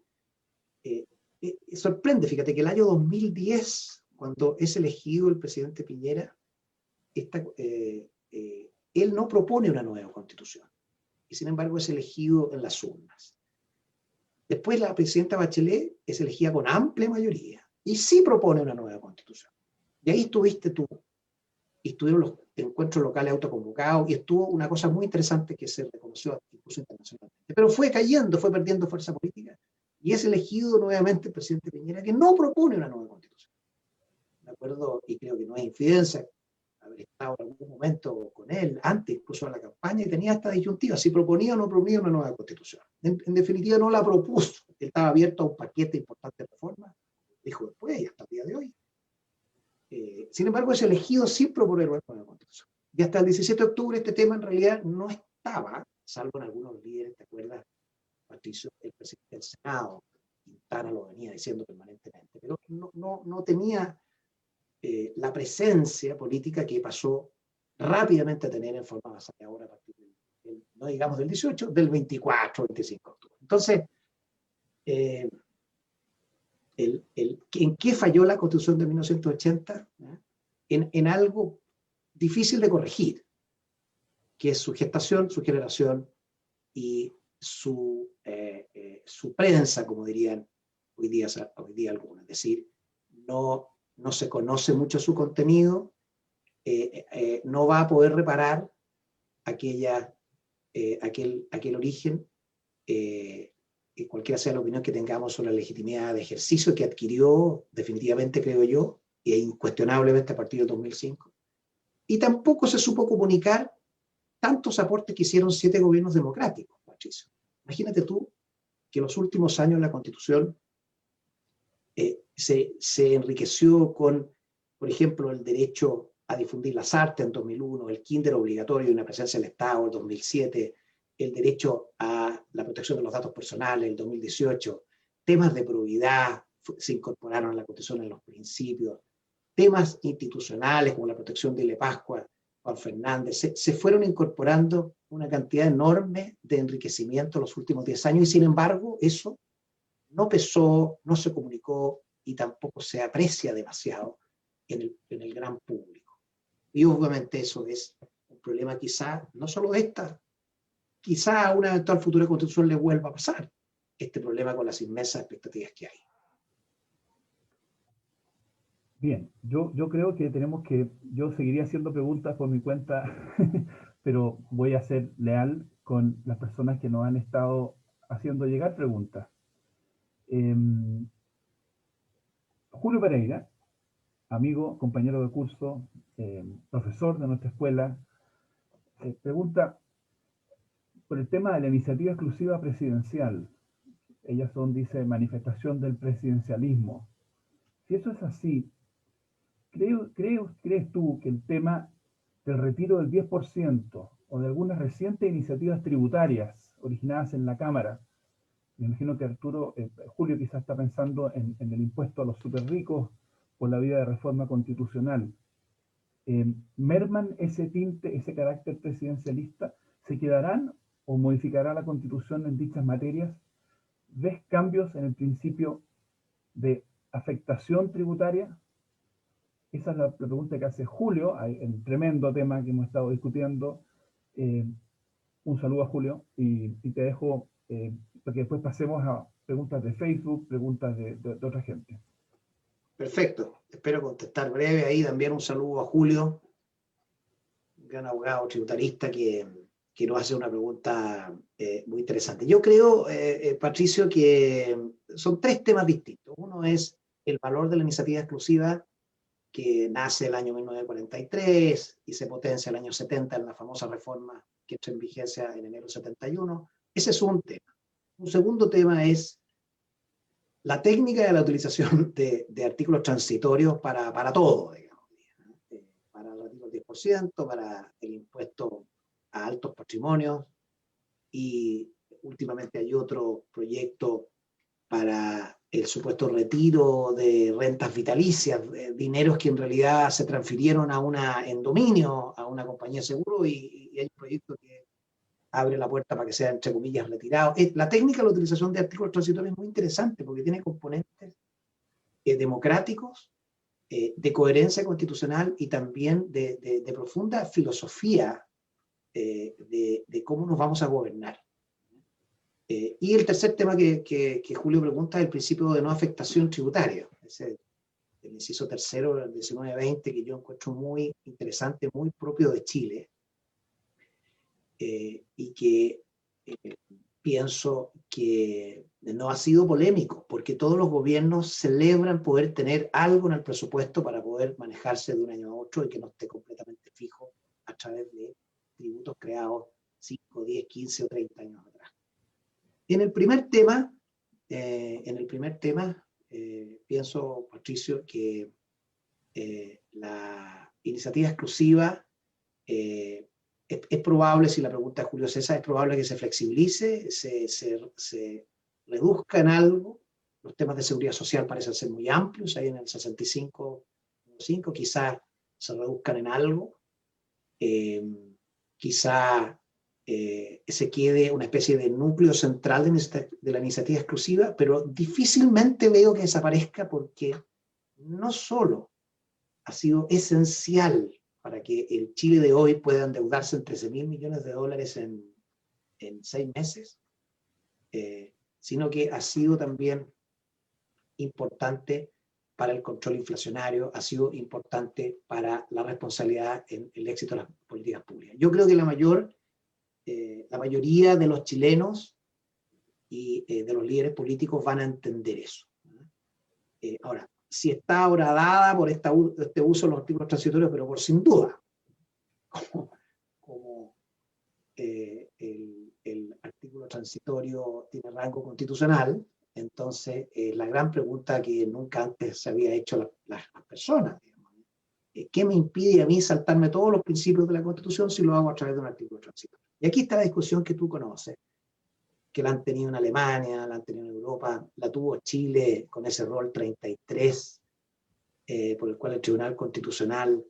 sorprende, fíjate que el año 2010, cuando es elegido el presidente Piñera, él no propone una nueva constitución, y sin embargo es elegido en las urnas. Después la presidenta Bachelet es elegida con amplia mayoría, y sí propone una nueva constitución. Y ahí estuviste tú, y estuvieron los encuentros locales autoconvocados, y estuvo una cosa muy interesante que se reconoció incluso internacionalmente. Pero fue cayendo, fue perdiendo fuerza política, y es elegido nuevamente el presidente Piñera, que no propone una nueva constitución. Me acuerdo, y creo que no es infidencia, haber estado en algún momento con él, antes incluso de la campaña, y tenía esta disyuntiva, si proponía o no proponía una nueva constitución. En definitiva no la propuso, él estaba abierto a un paquete importante de reformas, dijo después y hasta el día de hoy. Sin embargo, es elegido sin proponer una nueva constitución. Y hasta el 17 de octubre este tema en realidad no estaba, salvo en algunos líderes, ¿te acuerdas, Patricio? El presidente del Senado, Quintana, lo venía diciendo permanentemente, pero no tenía la presencia política que pasó rápidamente a tener en forma más ahora a partir del, no digamos del 18, del 24, 25 de octubre. Entonces, ¿en qué falló la Constitución de 1980? En algo difícil de corregir, que es su gestación, su generación y su prensa, como dirían hoy día algunos. Es decir, no se conoce mucho su contenido, no va a poder reparar aquel origen, cualquiera sea la opinión que tengamos sobre la legitimidad de ejercicio que adquirió definitivamente, creo yo, e incuestionablemente a partir del 2005. Y tampoco se supo comunicar tantos aportes que hicieron 7 gobiernos democráticos, Patricio. Imagínate tú que en los últimos años la Constitución se enriqueció con, por ejemplo, el derecho a difundir las artes en 2001, el kinder obligatorio y una presencia del Estado en 2007, el derecho a la protección de los datos personales en 2018, temas de probidad se incorporaron a la Constitución en los principios, temas institucionales como la protección de Ile Pascua, Juan Fernández, se fueron incorporando una cantidad enorme de enriquecimiento en los últimos 10 años y sin embargo eso no pesó, no se comunicó y tampoco se aprecia demasiado en el gran público. Y obviamente eso es un problema quizá, no solo de esta, quizá a una eventual futura constitución le vuelva a pasar este problema con las inmensas expectativas que hay. Bien, yo creo que yo seguiría haciendo preguntas por mi cuenta, pero voy a ser leal con las personas que nos han estado haciendo llegar preguntas. Julio Pereira, amigo, compañero de curso, profesor de nuestra escuela, pregunta por el tema de la iniciativa exclusiva presidencial. Ellas son, dice, manifestación del presidencialismo. Si eso es así, ¿crees tú que el tema del retiro del 10% o de algunas recientes iniciativas tributarias originadas en la Cámara, me imagino que Julio quizás está pensando en el impuesto a los superricos por la vía de reforma constitucional, merman ese tinte, ese carácter presidencialista? ¿Se quedarán o modificará la Constitución en dichas materias? ¿Ves cambios en el principio de afectación tributaria? Esa es la pregunta que hace Julio, hay un tremendo tema que hemos estado discutiendo. Un saludo a Julio y te dejo para que después pasemos a preguntas de Facebook, preguntas de otra gente. Perfecto, espero contestar breve ahí. También un saludo a Julio, un gran abogado tributarista que nos hace una pregunta muy interesante. Yo creo, Patricio, que son 3 temas distintos. Uno es el valor de la iniciativa exclusiva, que nace el año 1943 y se potencia el año 70 en la famosa reforma que entra en vigencia en enero 71. Ese es un tema. Un segundo tema es la técnica de la utilización de artículos transitorios para todo, digamos, para el artículo 10%, para el impuesto a altos patrimonios, y últimamente hay otro proyecto para el supuesto retiro de rentas vitalicias, dineros que en realidad se transfirieron en dominio a una compañía de seguro y hay un proyecto que abre la puerta para que sea, entre comillas, retirado. La técnica de la utilización de artículos transitorios es muy interesante porque tiene componentes democráticos, de coherencia constitucional y también de profunda filosofía de cómo nos vamos a gobernar. Y el tercer tema que Julio pregunta es el principio de no afectación tributaria. Ese, el inciso tercero del 1920, que yo encuentro muy interesante, muy propio de Chile, y que pienso que no ha sido polémico, porque todos los gobiernos celebran poder tener algo en el presupuesto para poder manejarse de un año a otro y que no esté completamente fijo a través de tributos creados 5, 10, 15 o 30 años atrás. En el primer tema, pienso, Patricio, que la iniciativa exclusiva es probable, si la pregunta es Julio César, es probable que se flexibilice, se reduzca en algo. Los temas de seguridad social parecen ser muy amplios, ahí en el 65.5 quizás se reduzcan en algo. Quizá se quede una especie de núcleo central de la iniciativa exclusiva, pero difícilmente veo que desaparezca porque no solo ha sido esencial para que el Chile de hoy pueda endeudarse en $13.000 millones en 6 meses, sino que ha sido también importante para el control inflacionario, ha sido importante para la responsabilidad en el éxito de las políticas públicas. Yo creo que la mayoría de los chilenos y de los líderes políticos van a entender eso. Ahora, si está horadada por este uso de los artículos transitorios, pero por sin duda, como el artículo transitorio tiene rango constitucional, entonces la gran pregunta que nunca antes se había hecho las personas, digamos, ¿qué me impide a mí saltarme todos los principios de la Constitución si lo hago a través de un artículo transitorio? Y aquí está la discusión que tú conoces, que la han tenido en Alemania, la han tenido en Europa, la tuvo Chile con ese rol 33, por el cual el Tribunal Constitucional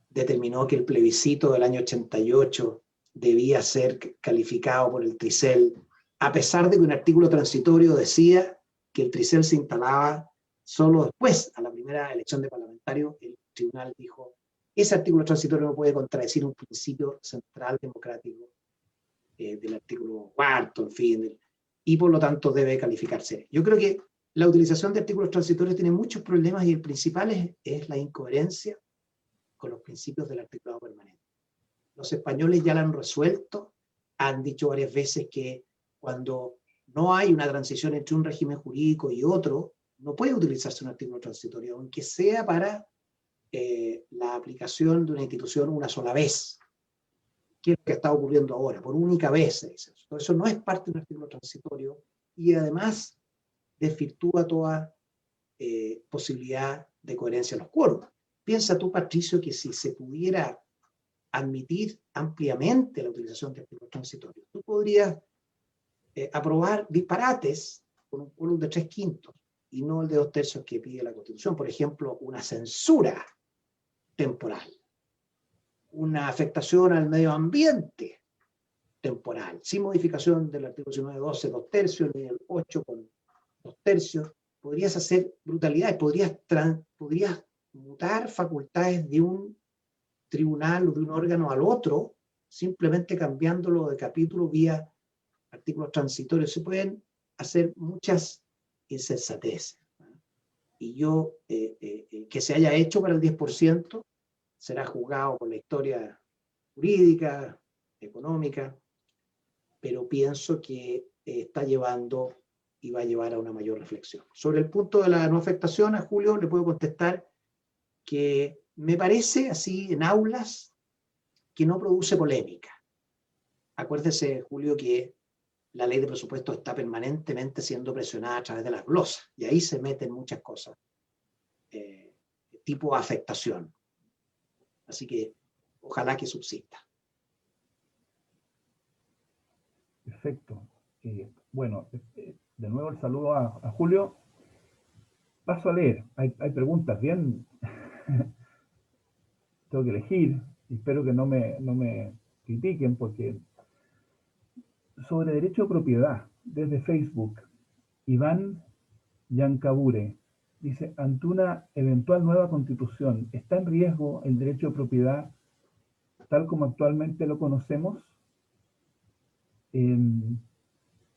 determinó que el plebiscito del año 88 debía ser calificado por el Tricel, a pesar de que un artículo transitorio decía que el Tricel se instalaba solo después, a la primera elección de parlamentarios. El tribunal dijo, ese artículo transitorio no puede contradecir un principio central democrático del artículo 4, en fin, y por lo tanto debe calificarse. Yo creo que la utilización de artículos transitorios tiene muchos problemas y el principal es la incoherencia con los principios del articulado permanente. Los españoles ya lo han resuelto, han dicho varias veces que cuando no hay una transición entre un régimen jurídico y otro, no puede utilizarse un artículo transitorio, aunque sea para la aplicación de una institución una sola vez, que es lo que está ocurriendo ahora, por única vez. Eso no es parte de un artículo transitorio y además desvirtúa toda posibilidad de coherencia en los quórums. Piensa tú, Patricio, que si se pudiera admitir ampliamente la utilización de artículos transitorios, tú podrías aprobar disparates con un quórum de 3/5 y no el de 2/3 que pide la Constitución. Por ejemplo, una censura temporal, una afectación al medio ambiente temporal, sin modificación del artículo 19.12, 2/3, ni el 8 con 2/3. Podrías hacer brutalidades, podrías mutar facultades de un tribunal o de un órgano al otro, simplemente cambiándolo de capítulo vía artículos transitorios. Se pueden hacer muchas insensateces. Y yo, que se haya hecho para el 10%, será juzgado por la historia jurídica, económica, pero pienso que está llevando y va a llevar a una mayor reflexión. Sobre el punto de la no afectación, a Julio le puedo contestar que me parece así en aulas que no produce polémica. Acuérdese, Julio, que la ley de presupuesto está permanentemente siendo presionada a través de las glosas y ahí se meten muchas cosas, tipo afectación. Así que ojalá que subsista. Perfecto. Bueno, de nuevo el saludo a Julio. Paso a leer. Hay preguntas bien. Tengo que elegir. Y espero que no me critiquen porque sobre derecho de propiedad, desde Facebook, Iván Yancabure dice, ante una eventual nueva constitución, ¿está en riesgo el derecho de propiedad tal como actualmente lo conocemos?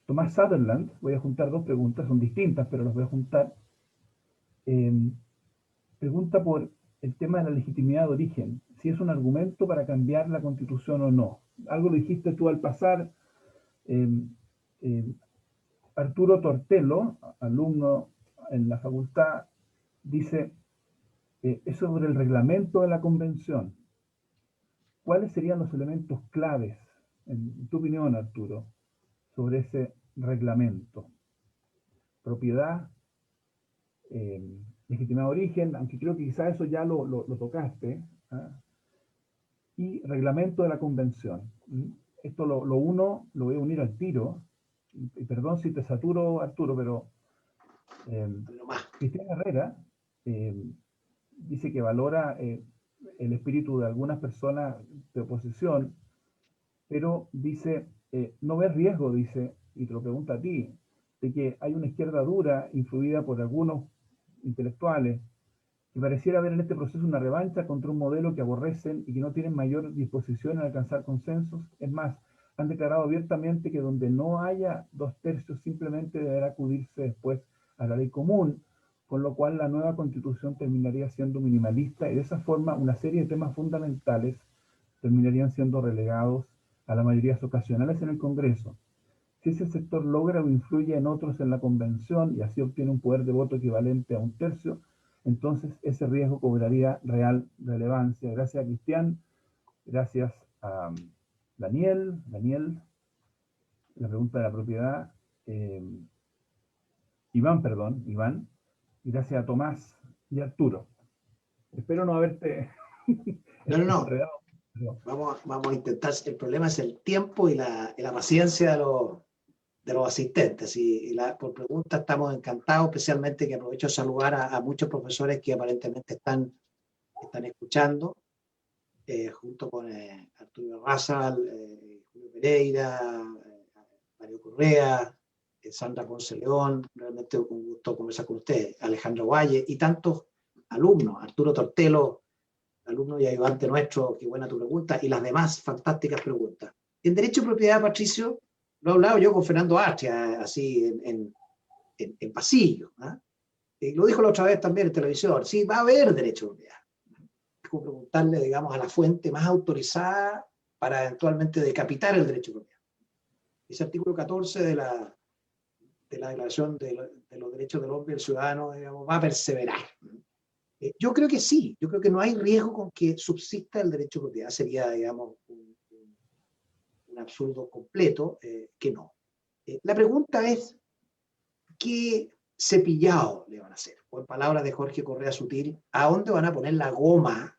Tomás Sutherland, voy a juntar dos preguntas, son distintas, pero las voy a juntar. Pregunta por el tema de la legitimidad de origen, si es un argumento para cambiar la constitución o no. Algo lo dijiste tú al pasar. Arturo Tortello, alumno en la facultad, dice, es sobre el reglamento de la convención. ¿Cuáles serían los elementos claves, en tu opinión, Arturo, sobre ese reglamento? Propiedad, legitimidad de origen, aunque creo que quizás eso ya lo tocaste, ¿ah? Y reglamento de la convención. Esto lo uno, lo voy a unir al tiro, y perdón si te saturo, Arturo, pero Cristian Herrera dice que valora el espíritu de algunas personas de oposición, pero dice, no ves riesgo, dice, y te lo pregunta a ti, de que hay una izquierda dura influida por algunos intelectuales que pareciera haber en este proceso una revancha contra un modelo que aborrecen y que no tienen mayor disposición a alcanzar consensos. Es más, han declarado abiertamente que donde no haya 2/3 simplemente deberá acudirse después a la ley común, con lo cual la nueva constitución terminaría siendo minimalista y de esa forma una serie de temas fundamentales terminarían siendo relegados a las mayorías ocasionales en el Congreso. Si ese sector logra o influye en otros en la convención y así obtiene un poder de voto equivalente a 1/3, entonces ese riesgo cobraría real relevancia. Gracias a Cristian, gracias a Daniel, la pregunta de la propiedad, Iván, y gracias a Tomás y Arturo. Espero no haberte No. enredado. Vamos a intentar, el problema es el tiempo y la paciencia de los asistentes. Por preguntas estamos encantados, especialmente que aprovecho de saludar a muchos profesores que aparentemente están escuchando, junto con Arturo Raza, Julio Pereira, Mario Correa, Sandra Ponce León, realmente un gusto conversar con ustedes, Alejandro Valle y tantos alumnos, Arturo Tortello, alumno y ayudante nuestro, qué buena tu pregunta, y las demás fantásticas preguntas. En derecho de propiedad, Patricio, lo he hablado yo con Fernando Astria, así en pasillo. ¿Eh? Lo dijo la otra vez también en televisión, sí, va a haber derecho de propiedad. Es como preguntarle, digamos, a la fuente más autorizada para eventualmente decapitar el derecho de propiedad. Ese artículo 14 de la Declaración de los Derechos del Hombre y del Ciudadano, digamos, va a perseverar. Yo creo que sí, yo creo que no hay riesgo con que subsista el derecho de propiedad, sería, digamos, un absurdo completo que no. La pregunta es, ¿qué cepillado le van a hacer? O en palabras de Jorge Correa Sutil, ¿a dónde van a poner la goma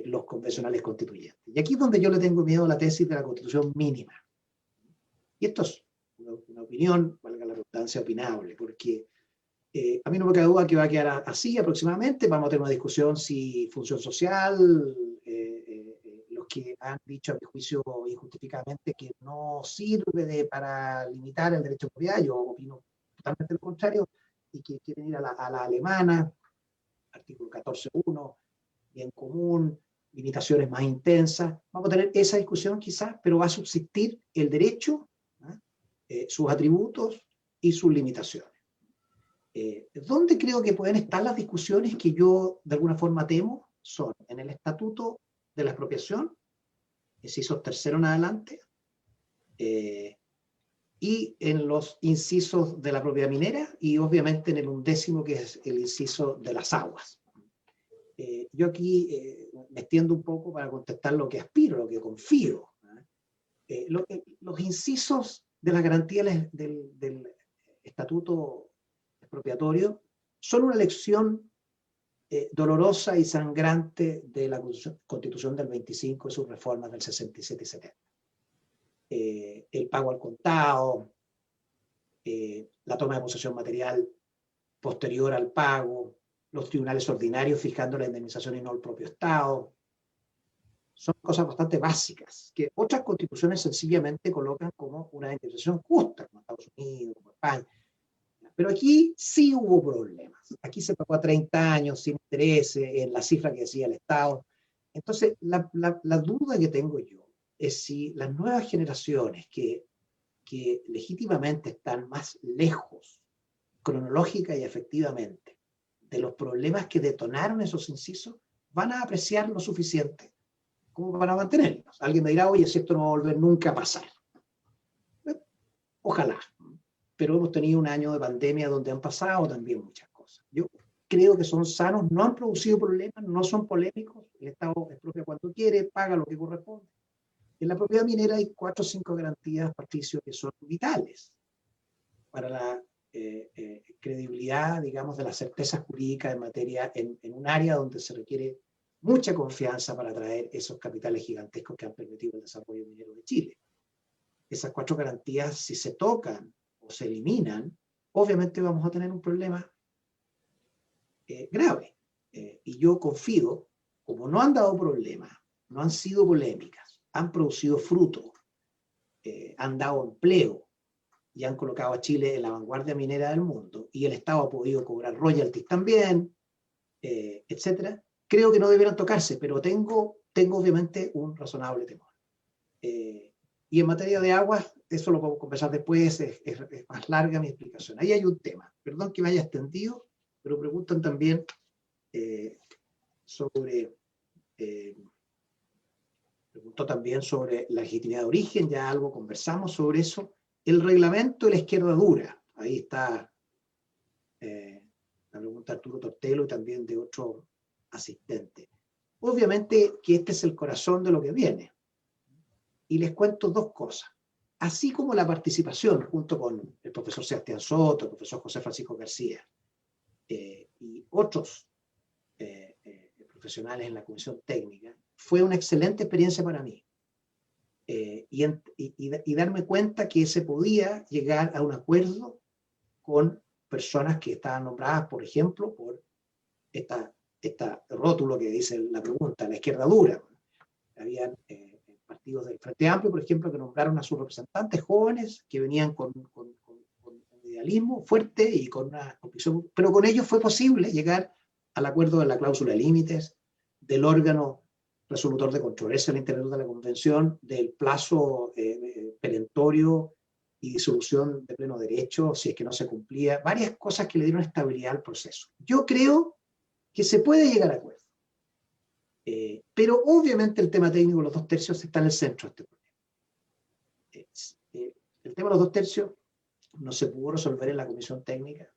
los convencionales constituyentes? Y aquí es donde yo le tengo miedo a la tesis de la constitución mínima. Y esto es una opinión, valga la redundancia, opinable, porque a mí no me cabe duda que va a quedar así aproximadamente. Vamos a tener una discusión si función social, los que han dicho a mi juicio injustificadamente que no sirve para limitar el derecho de propiedad, yo opino totalmente lo contrario, y que quieren ir a la alemana, artículo 14.1, bien común, limitaciones más intensas. Vamos a tener esa discusión quizás, pero va a subsistir el derecho, sus atributos y sus limitaciones. ¿Dónde creo que pueden estar las discusiones que yo de alguna forma temo? Son en el Estatuto de la Expropiación, incisos 3 en adelante, y en los incisos de la propiedad minera, y obviamente en el 11º, que es el inciso de las aguas. Yo aquí me extiendo un poco para contestar lo que aspiro, lo que confío. Los incisos de las garantías del Estatuto Expropiatorio son una lección dolorosa y sangrante de la Constitución del 25 y sus reformas del 67 y 70. el pago al contado, la toma de posesión material posterior al pago, los tribunales ordinarios fijando la indemnización y no el propio Estado. Son cosas bastante básicas, que otras constituciones sencillamente colocan como una indemnización justa, como Estados Unidos, como España. Pero aquí sí hubo problemas. Aquí se pagó a 30 años sin intereses, en la cifra que decía el Estado. Entonces, la duda que tengo yo es si las nuevas generaciones que legítimamente están más lejos, cronológica y efectivamente, de los problemas que detonaron esos incisos, van a apreciar lo suficiente como para mantenerlos. Alguien me dirá, oye, si esto no va a volver nunca a pasar. Ojalá. Pero hemos tenido un año de pandemia donde han pasado también muchas cosas. Yo creo que son sanos, no han producido problemas, no son polémicos, el Estado expropia cuando quiere, paga lo que corresponde. En la propiedad minera hay 4 o 5 garantías, Patricio, que son vitales para la credibilidad, digamos, de las certezas jurídicas en materia, en un área donde se requiere mucha confianza para atraer esos capitales gigantescos que han permitido el desarrollo minero de Chile. Esas 4 garantías, si se tocan o se eliminan, obviamente vamos a tener un problema grave. Y yo confío, como no han dado problemas, no han sido polémicas, han producido fruto, han dado empleo y han colocado a Chile en la vanguardia minera del mundo, y el Estado ha podido cobrar royalties también, etcétera, creo que no debieran tocarse, pero tengo obviamente un razonable temor. Y en materia de aguas, eso lo podemos conversar después, es más larga mi explicación. Ahí hay un tema, perdón que me haya extendido, pero preguntan también preguntó también sobre la legitimidad de origen, ya algo conversamos sobre eso. El reglamento de la izquierda dura, ahí está la pregunta de Arturo Tortelo y también de otro asistente. Obviamente que este es el corazón de lo que viene. Y les cuento 2 cosas. Así como la participación, junto con el profesor Sebastián Soto, el profesor José Francisco García y otros profesionales en la comisión técnica, fue una excelente experiencia para mí. Y darme cuenta que se podía llegar a un acuerdo con personas que estaban nombradas, por ejemplo, por esta rótulo que dice la pregunta, la izquierda dura. Habían partidos del Frente Amplio, por ejemplo, que nombraron a sus representantes jóvenes que venían con un idealismo fuerte y con una convicción, pero con ellos fue posible llegar al acuerdo de la cláusula de límites, del órgano resolutor de controversia al interior de la convención, del plazo perentorio y disolución de pleno derecho si es que no se cumplía, varias cosas que le dieron estabilidad al proceso. Yo creo que se puede llegar a acuerdo. Pero obviamente el tema técnico de los 2 tercios está en el centro de este problema. El tema de los 2 tercios no se pudo resolver en la comisión técnica,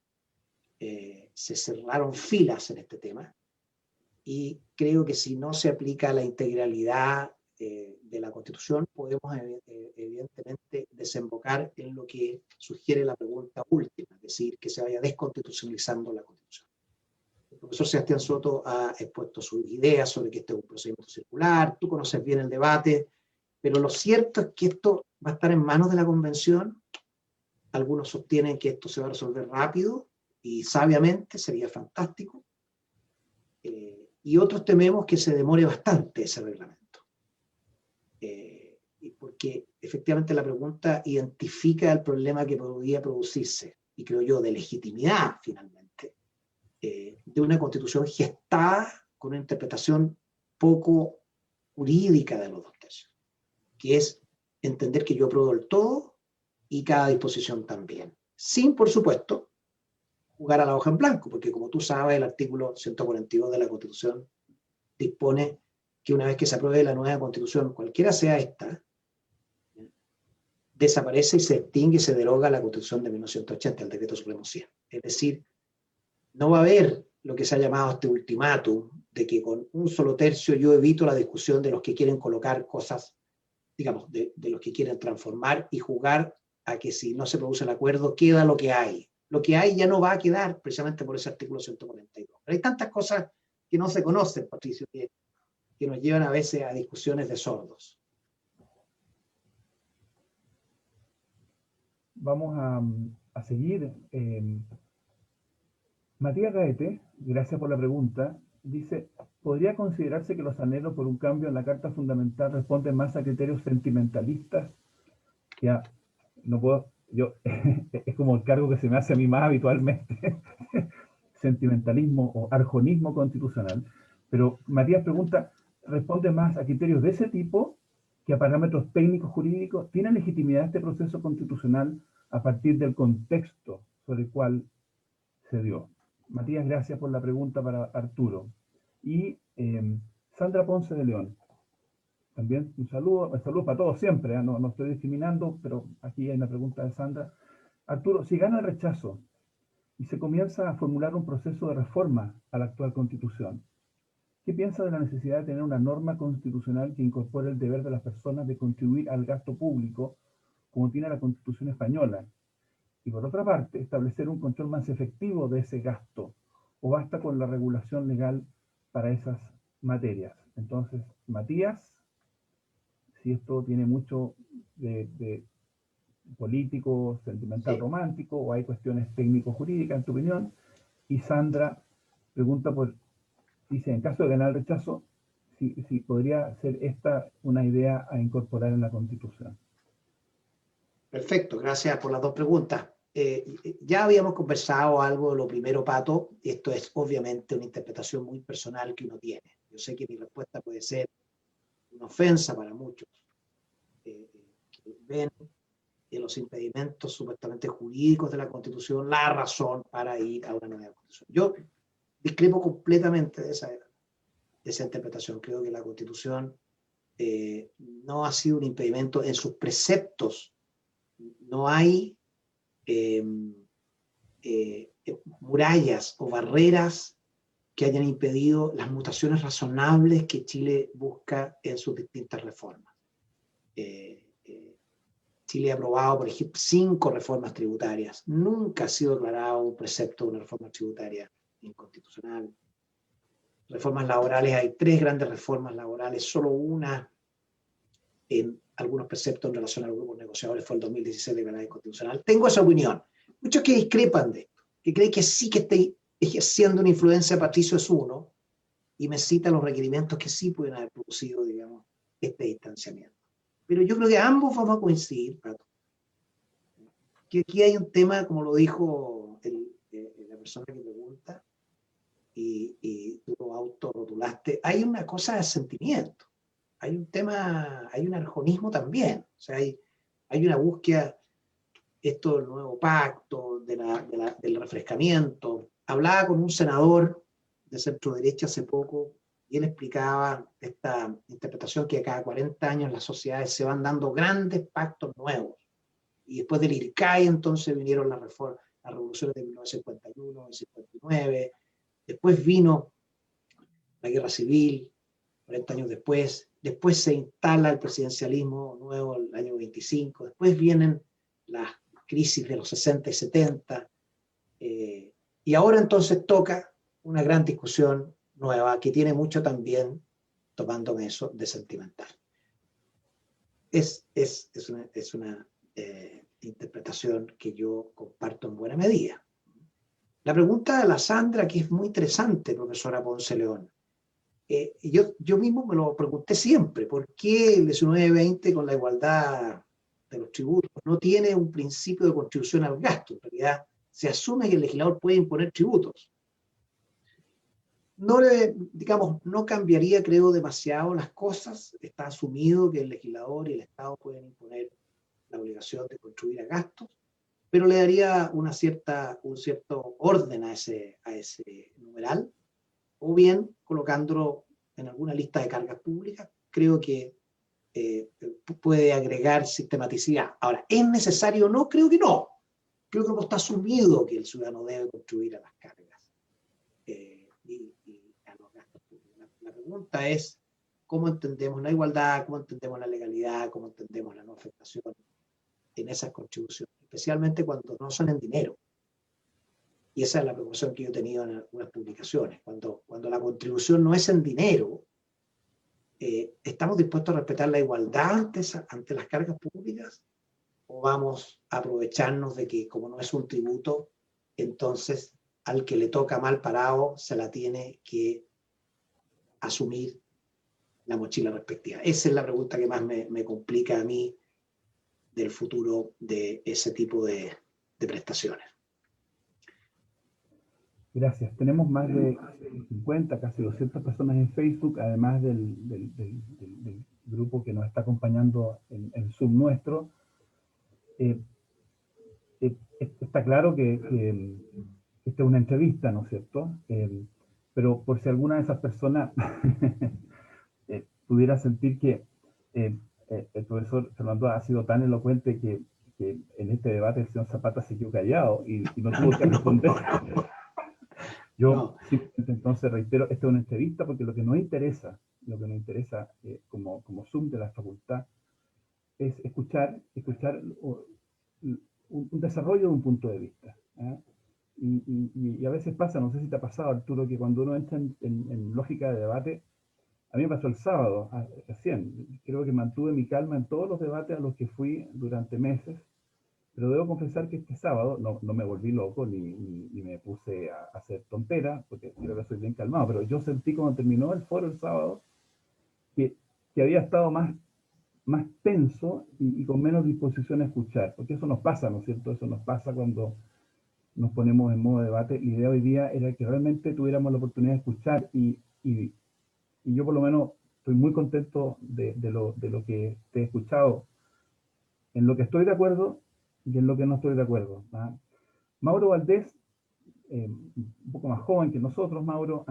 se cerraron filas en este tema, y creo que si no se aplica la integralidad de la Constitución, podemos evidentemente desembocar en lo que sugiere la pregunta última, es decir, que se vaya desconstitucionalizando la Constitución. El profesor Sebastián Soto ha expuesto sus ideas sobre que este es un procedimiento circular, tú conoces bien el debate, pero lo cierto es que esto va a estar en manos de la Convención. Algunos sostienen que esto se va a resolver rápido y sabiamente, sería fantástico, y otros tememos que se demore bastante ese reglamento. Porque efectivamente la pregunta identifica el problema que podría producirse, y creo yo, de legitimidad finalmente, de una constitución gestada con una interpretación poco jurídica de los 2 tercios, que es entender que yo apruebo el todo y cada disposición también, sin, por supuesto, jugar a la hoja en blanco, porque como tú sabes, el artículo 142 de la Constitución dispone que una vez que se apruebe la nueva Constitución, cualquiera sea esta, desaparece y se extingue y se deroga la Constitución de 1980, el Decreto Supremo 100. Es decir, no va a haber lo que se ha llamado este ultimátum de que con un solo tercio yo evito la discusión de los que quieren colocar cosas, digamos, de los que quieren transformar y jugar a que si no se produce el acuerdo queda lo que hay. Lo que hay ya no va a quedar precisamente por ese artículo 142. Pero hay tantas cosas que no se conocen, Patricio, que nos llevan a veces a discusiones de sordos. vamos a seguir. Matías Gaete, gracias por la pregunta, dice, ¿podría considerarse que los anhelos por un cambio en la Carta Fundamental responden más a criterios sentimentalistas? Ya, no puedo, yo, es como el cargo que se me hace a mí más habitualmente, sentimentalismo o arjonismo constitucional, pero Matías pregunta, ¿responde más a criterios de ese tipo que a parámetros técnicos jurídicos? ¿Tiene legitimidad este proceso constitucional a partir del contexto sobre el cual se dio? Matías, gracias por la pregunta para Arturo. Y Sandra Ponce de León, también un saludo para todos siempre, ¿eh? No estoy discriminando, pero aquí hay una pregunta de Sandra. Arturo, si gana el rechazo y se comienza a formular un proceso de reforma a la actual Constitución, ¿qué piensa de la necesidad de tener una norma constitucional que incorpore el deber de las personas de contribuir al gasto público, como tiene la Constitución española? Y por otra parte, establecer un control más efectivo de ese gasto, o basta con la regulación legal para esas materias. Entonces, Matías, si esto tiene mucho de político, sentimental, Sí. romántico, o hay cuestiones técnico-jurídicas, en tu opinión. Y Sandra pregunta dice, en caso de ganar el rechazo, si podría ser esta una idea a incorporar en la Constitución. Perfecto, gracias por las dos preguntas. Ya habíamos conversado algo de lo primero, Pato. Esto es obviamente una interpretación muy personal que uno tiene. Yo sé que mi respuesta puede ser una ofensa para muchos que ven en los impedimentos supuestamente jurídicos de la Constitución la razón para ir a una nueva Constitución. Yo discrepo completamente de esa interpretación. Creo que la Constitución no ha sido un impedimento en sus preceptos. No hay murallas o barreras que hayan impedido las mutaciones razonables que Chile busca en sus distintas reformas. Chile ha aprobado, por ejemplo, 5 reformas tributarias. Nunca ha sido declarado un precepto de una reforma tributaria inconstitucional. Reformas laborales, hay 3 grandes reformas laborales, solo una en algunos preceptos en relación a los grupos negociadores fue el 2016 declarada inconstitucional. Tengo esa opinión. Muchos que discrepan de esto, que creen que sí que está ejerciendo una influencia Patricio es uno, y me cita los requerimientos que sí pueden haber producido, digamos, este distanciamiento. Pero yo creo que ambos vamos a coincidir, Pato, que aquí hay un tema, como lo dijo la persona que pregunta, y tú lo autorrotulaste, hay una cosa de sentimiento, hay un tema, hay un arjonismo también, o sea, hay una búsqueda, esto del nuevo pacto, del refrescamiento. Hablaba con un senador de centro derecha hace poco, y él explicaba esta interpretación que a cada 40 años las sociedades se van dando grandes pactos nuevos. Y después del IRCAI entonces vinieron las revoluciones de 1951 y 59, después vino la guerra civil, 40 años después se instala el presidencialismo nuevo el año 25, después vienen las crisis de los 60 y 70, y ahora entonces toca una gran discusión nueva que tiene mucho también, tomándome eso, de sentimental. Es una interpretación que yo comparto en buena medida. La pregunta de la Sandra, que es muy interesante, profesora Ponce León. Yo mismo me lo pregunté siempre, ¿por qué el 1920 con la igualdad de los tributos no tiene un principio de contribución al gasto? En realidad se asume que el legislador puede imponer tributos. No cambiaría, creo, demasiado las cosas. Está asumido que el legislador y el Estado pueden imponer la obligación de contribuir a gastos, pero le daría un cierto orden a ese numeral, o bien colocándolo en alguna lista de cargas públicas. Creo que puede agregar sistematicidad. Ahora, ¿es necesario o no? Creo que no. Creo que no está asumido que el ciudadano debe contribuir a las cargas y a los gastos públicos. La pregunta es cómo entendemos la igualdad, cómo entendemos la legalidad, cómo entendemos la no afectación en esas contribuciones, especialmente cuando no son en dinero. Y esa es la preocupación que yo he tenido en algunas publicaciones. Cuando la contribución no es en dinero, ¿estamos dispuestos a respetar la igualdad ante las cargas públicas? o vamos a aprovecharnos de que como no es un tributo, entonces al que le toca mal parado se la tiene que asumir la mochila respectiva? Esa es la pregunta que más me complica a mí del futuro de ese tipo de prestaciones. Gracias. Tenemos más de 50, casi 200 personas en Facebook, además del grupo que nos está acompañando en Zoom nuestro. Está claro que esta es una entrevista, ¿no es cierto? Pero por si alguna de esas personas pudiera sentir que el profesor Fernando ha sido tan elocuente que en este debate el señor Zapata se quedó callado y no tuvo que responder. Yo simplemente entonces reitero, esta es una entrevista porque lo que nos interesa como Zoom de la facultad es escuchar un desarrollo de un punto de vista. ¿Eh? Y a veces pasa, no sé si te ha pasado, Arturo, que cuando uno entra en lógica de debate, a mí me pasó el sábado, recién, creo que mantuve mi calma en todos los debates a los que fui durante meses, pero debo confesar que este sábado no me volví loco ni me puse a hacer tonteras, porque creo que soy bien calmado, pero yo sentí cuando terminó el foro el sábado que había estado más tenso y con menos disposición a escuchar, porque eso nos pasa, ¿no es cierto? Eso nos pasa cuando nos ponemos en modo debate. La idea hoy día era que realmente tuviéramos la oportunidad de escuchar y yo por lo menos estoy muy contento de lo que te he escuchado, en lo que estoy de acuerdo y en lo que no estoy de acuerdo. ¿Ah? Mauro Valdés, un poco más joven que nosotros, Mauro,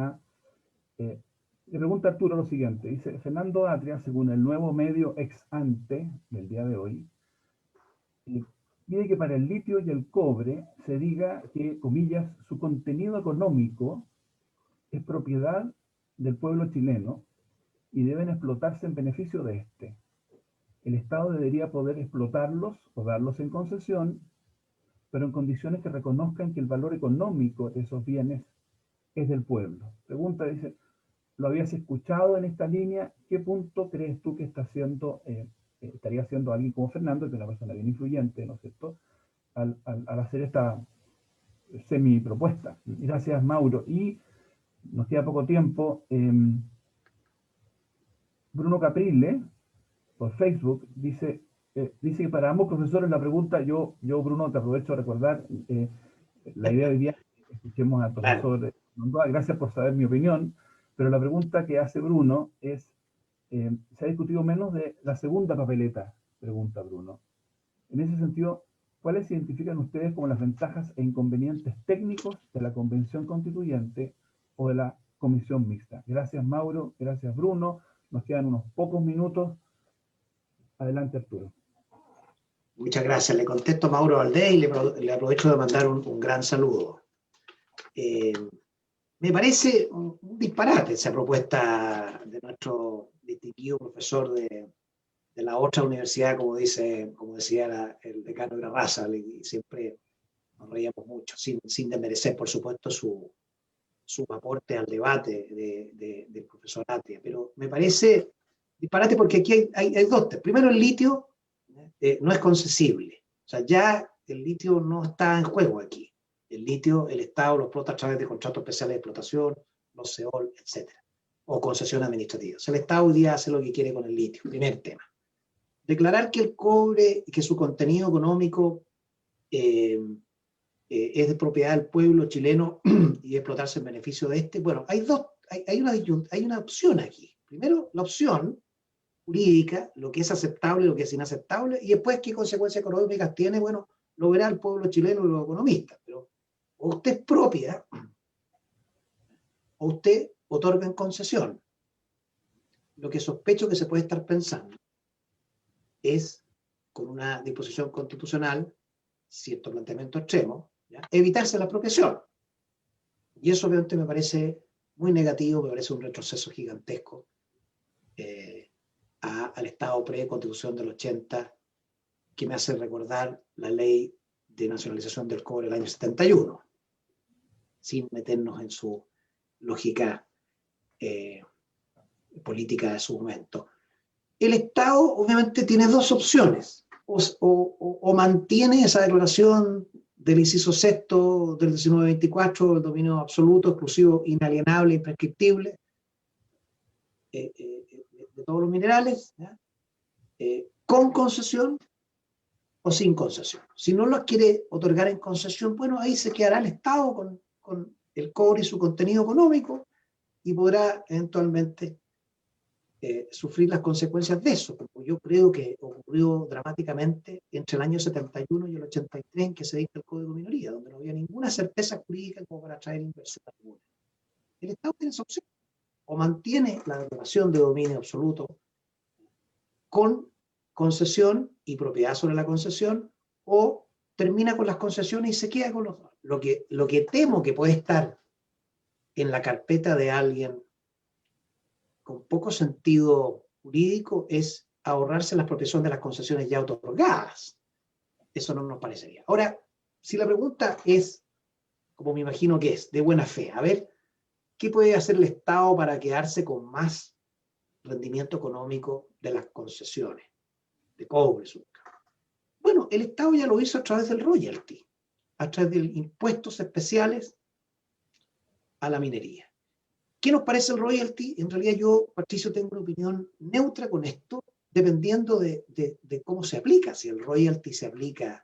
le pregunta a Arturo lo siguiente, dice, Fernando Atria, según el nuevo medio ex ante del día de hoy, pide que para el litio y el cobre se diga que, comillas, su contenido económico es propiedad del pueblo chileno y deben explotarse en beneficio de este. El Estado debería poder explotarlos o darlos en concesión, pero en condiciones que reconozcan que el valor económico de esos bienes es del pueblo. Pregunta, dice, ¿lo habías escuchado en esta línea? ¿Qué punto crees tú que estaría haciendo alguien como Fernando, que es una persona bien influyente, ¿no es cierto?, al hacer esta semi-propuesta? Gracias, Mauro. Y nos queda poco tiempo. Bruno Caprile, por Facebook, dice que para ambos profesores la pregunta, yo Bruno, te aprovecho a recordar, la idea de hoy día, escuchemos al profesor Mondoa, gracias por saber mi opinión, pero la pregunta que hace Bruno es, se ha discutido menos de la segunda papeleta, pregunta Bruno. En ese sentido, ¿cuáles identifican ustedes como las ventajas e inconvenientes técnicos de la Convención Constituyente o de la Comisión Mixta? Gracias, Mauro, gracias, Bruno. Nos quedan unos pocos minutos. Adelante, Arturo. Muchas gracias. Le contesto a Mauro Valdés y le aprovecho de mandar un gran saludo. Me parece un disparate esa propuesta de nuestro distinguido profesor de la otra universidad, como decía el decano de la raza, y siempre nos reíamos mucho, sin desmerecer, por supuesto, su aporte al debate del profesor Atria. Pero me parece disparate porque aquí hay dos. Primero, el litio no es concesible. O sea, ya el litio no está en juego aquí. El litio, el Estado lo explota a través de contratos especiales de explotación, los CEOL, etc. O concesión administrativa. O sea, el Estado hoy día hace lo que quiere con el litio. Primer tema. Declarar que el cobre, que su contenido económico es de propiedad del pueblo chileno y explotarse en beneficio de este. Bueno, hay una opción aquí. Primero, la opción jurídica, lo que es aceptable, lo que es inaceptable, y después qué consecuencias económicas tiene, bueno, lo verá el pueblo chileno y los economistas. Pero o usted es propia, o usted otorga en concesión. Lo que sospecho que se puede estar pensando es, con una disposición constitucional, cierto planteamiento extremo, ¿ya?, evitarse la expropiación. Y eso obviamente me parece muy negativo, me parece un retroceso gigantesco al Estado pre-Constitución del 80, que me hace recordar la ley de nacionalización del cobre del año 71, sin meternos en su lógica política de su momento. El Estado obviamente tiene dos opciones. o mantiene esa declaración del inciso sexto del 1924, el dominio absoluto, exclusivo, inalienable, imprescriptible de todos los minerales, ¿ya? Con concesión o sin concesión. Si no lo quiere otorgar en concesión, bueno, ahí se quedará el Estado con el cobre y su contenido económico y podrá eventualmente sufrir las consecuencias de eso, como yo creo que ocurrió dramáticamente entre el año 71 y el 83, en que se dicta el Código de Minoría, donde no había ninguna certeza jurídica como para atraer inversión alguna. El Estado tiene esa opción, o mantiene la declaración de dominio absoluto con concesión y propiedad sobre la concesión, o termina con las concesiones y se queda con los dos. Lo que temo que puede estar en la carpeta de alguien con poco sentido jurídico es ahorrarse la expropiación de las concesiones ya otorgadas. Eso no nos parecería. Ahora, si la pregunta es, como me imagino que es, de buena fe, a ver, ¿qué puede hacer el Estado para quedarse con más rendimiento económico de las concesiones de cobre? Bueno, el Estado ya lo hizo a través del royalty, a través de impuestos especiales a la minería. ¿Qué nos parece el royalty? En realidad yo, Patricio, tengo una opinión neutra con esto, dependiendo de cómo se aplica. Si el royalty se aplica,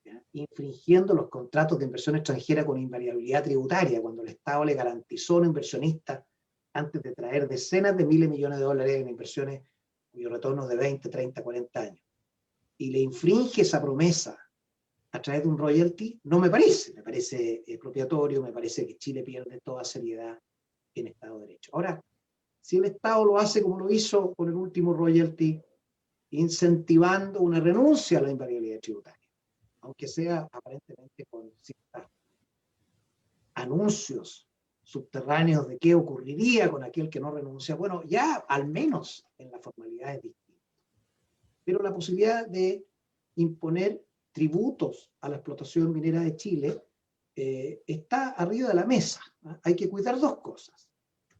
¿ya?, infringiendo los contratos de inversión extranjera con invariabilidad tributaria, cuando el Estado le garantizó a un inversionista, antes de traer decenas de miles de millones de dólares en inversiones cuyos retornos de 20, 30, 40 años, y le infringe esa promesa a través de un royalty, no me parece expropiatorio, me parece que Chile pierde toda seriedad en Estado de Derecho. Ahora, si el Estado lo hace como lo hizo con el último royalty, incentivando una renuncia a la invariabilidad tributaria, aunque sea aparentemente con ciertos anuncios subterráneos de qué ocurriría con aquel que no renuncia, bueno, ya al menos en la formalidad es distinto. Pero la posibilidad de imponer tributos a la explotación minera de Chile está arriba de la mesa, ¿no? Hay que cuidar dos cosas.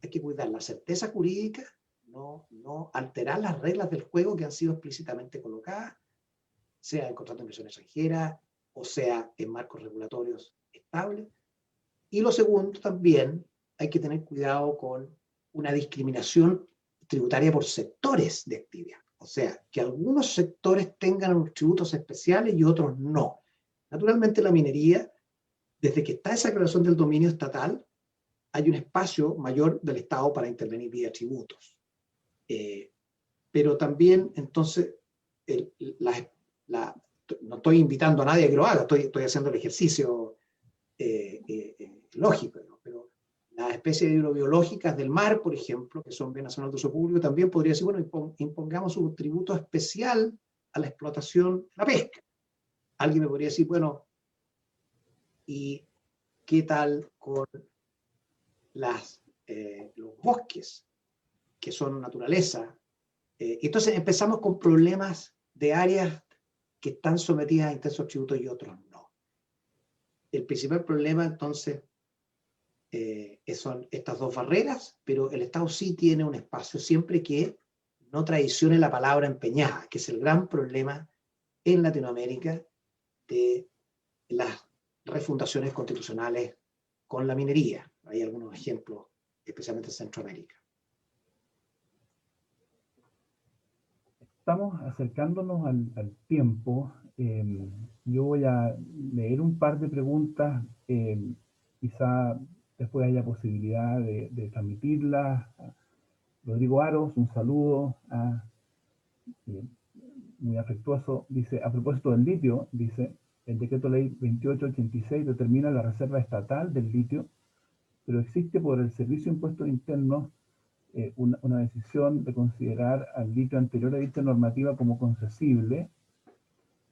Hay que cuidar la certeza jurídica, no alterar las reglas del juego que han sido explícitamente colocadas, sea en contrato de inversión extranjera o sea en marcos regulatorios estables. Y lo segundo, también hay que tener cuidado con una discriminación tributaria por sectores de actividad. O sea, que algunos sectores tengan unos tributos especiales y otros no. Naturalmente la minería, desde que está esa declaración del dominio estatal, hay un espacio mayor del Estado para intervenir vía tributos. Pero también, entonces, no estoy invitando a nadie a que lo haga, estoy haciendo el ejercicio lógico, ¿no? Pero las especies hidrobiológicas del mar, por ejemplo, que son bien nacional de uso público, también podría decir, bueno, impongamos un tributo especial a la explotación de la pesca. Alguien me podría decir, bueno, ¿y qué tal con los bosques, que son naturaleza? Entonces empezamos con problemas de áreas que están sometidas a intensos tributos y otros no. El principal problema, entonces, son estas dos barreras, pero el Estado sí tiene un espacio siempre que no traicione la palabra empeñada, que es el gran problema en Latinoamérica de las refundaciones constitucionales con la minería. Hay algunos ejemplos, especialmente en Centroamérica. Estamos acercándonos al tiempo. Yo voy a leer un par de preguntas. Quizá después haya posibilidad de transmitirlas. Rodrigo Aros, un saludo muy afectuoso. Dice, a propósito del litio, dice, el decreto ley 2886 determina la reserva estatal del litio, pero existe por el Servicio de Impuestos Internos una decisión de considerar al litio anterior a dicha normativa como concesible,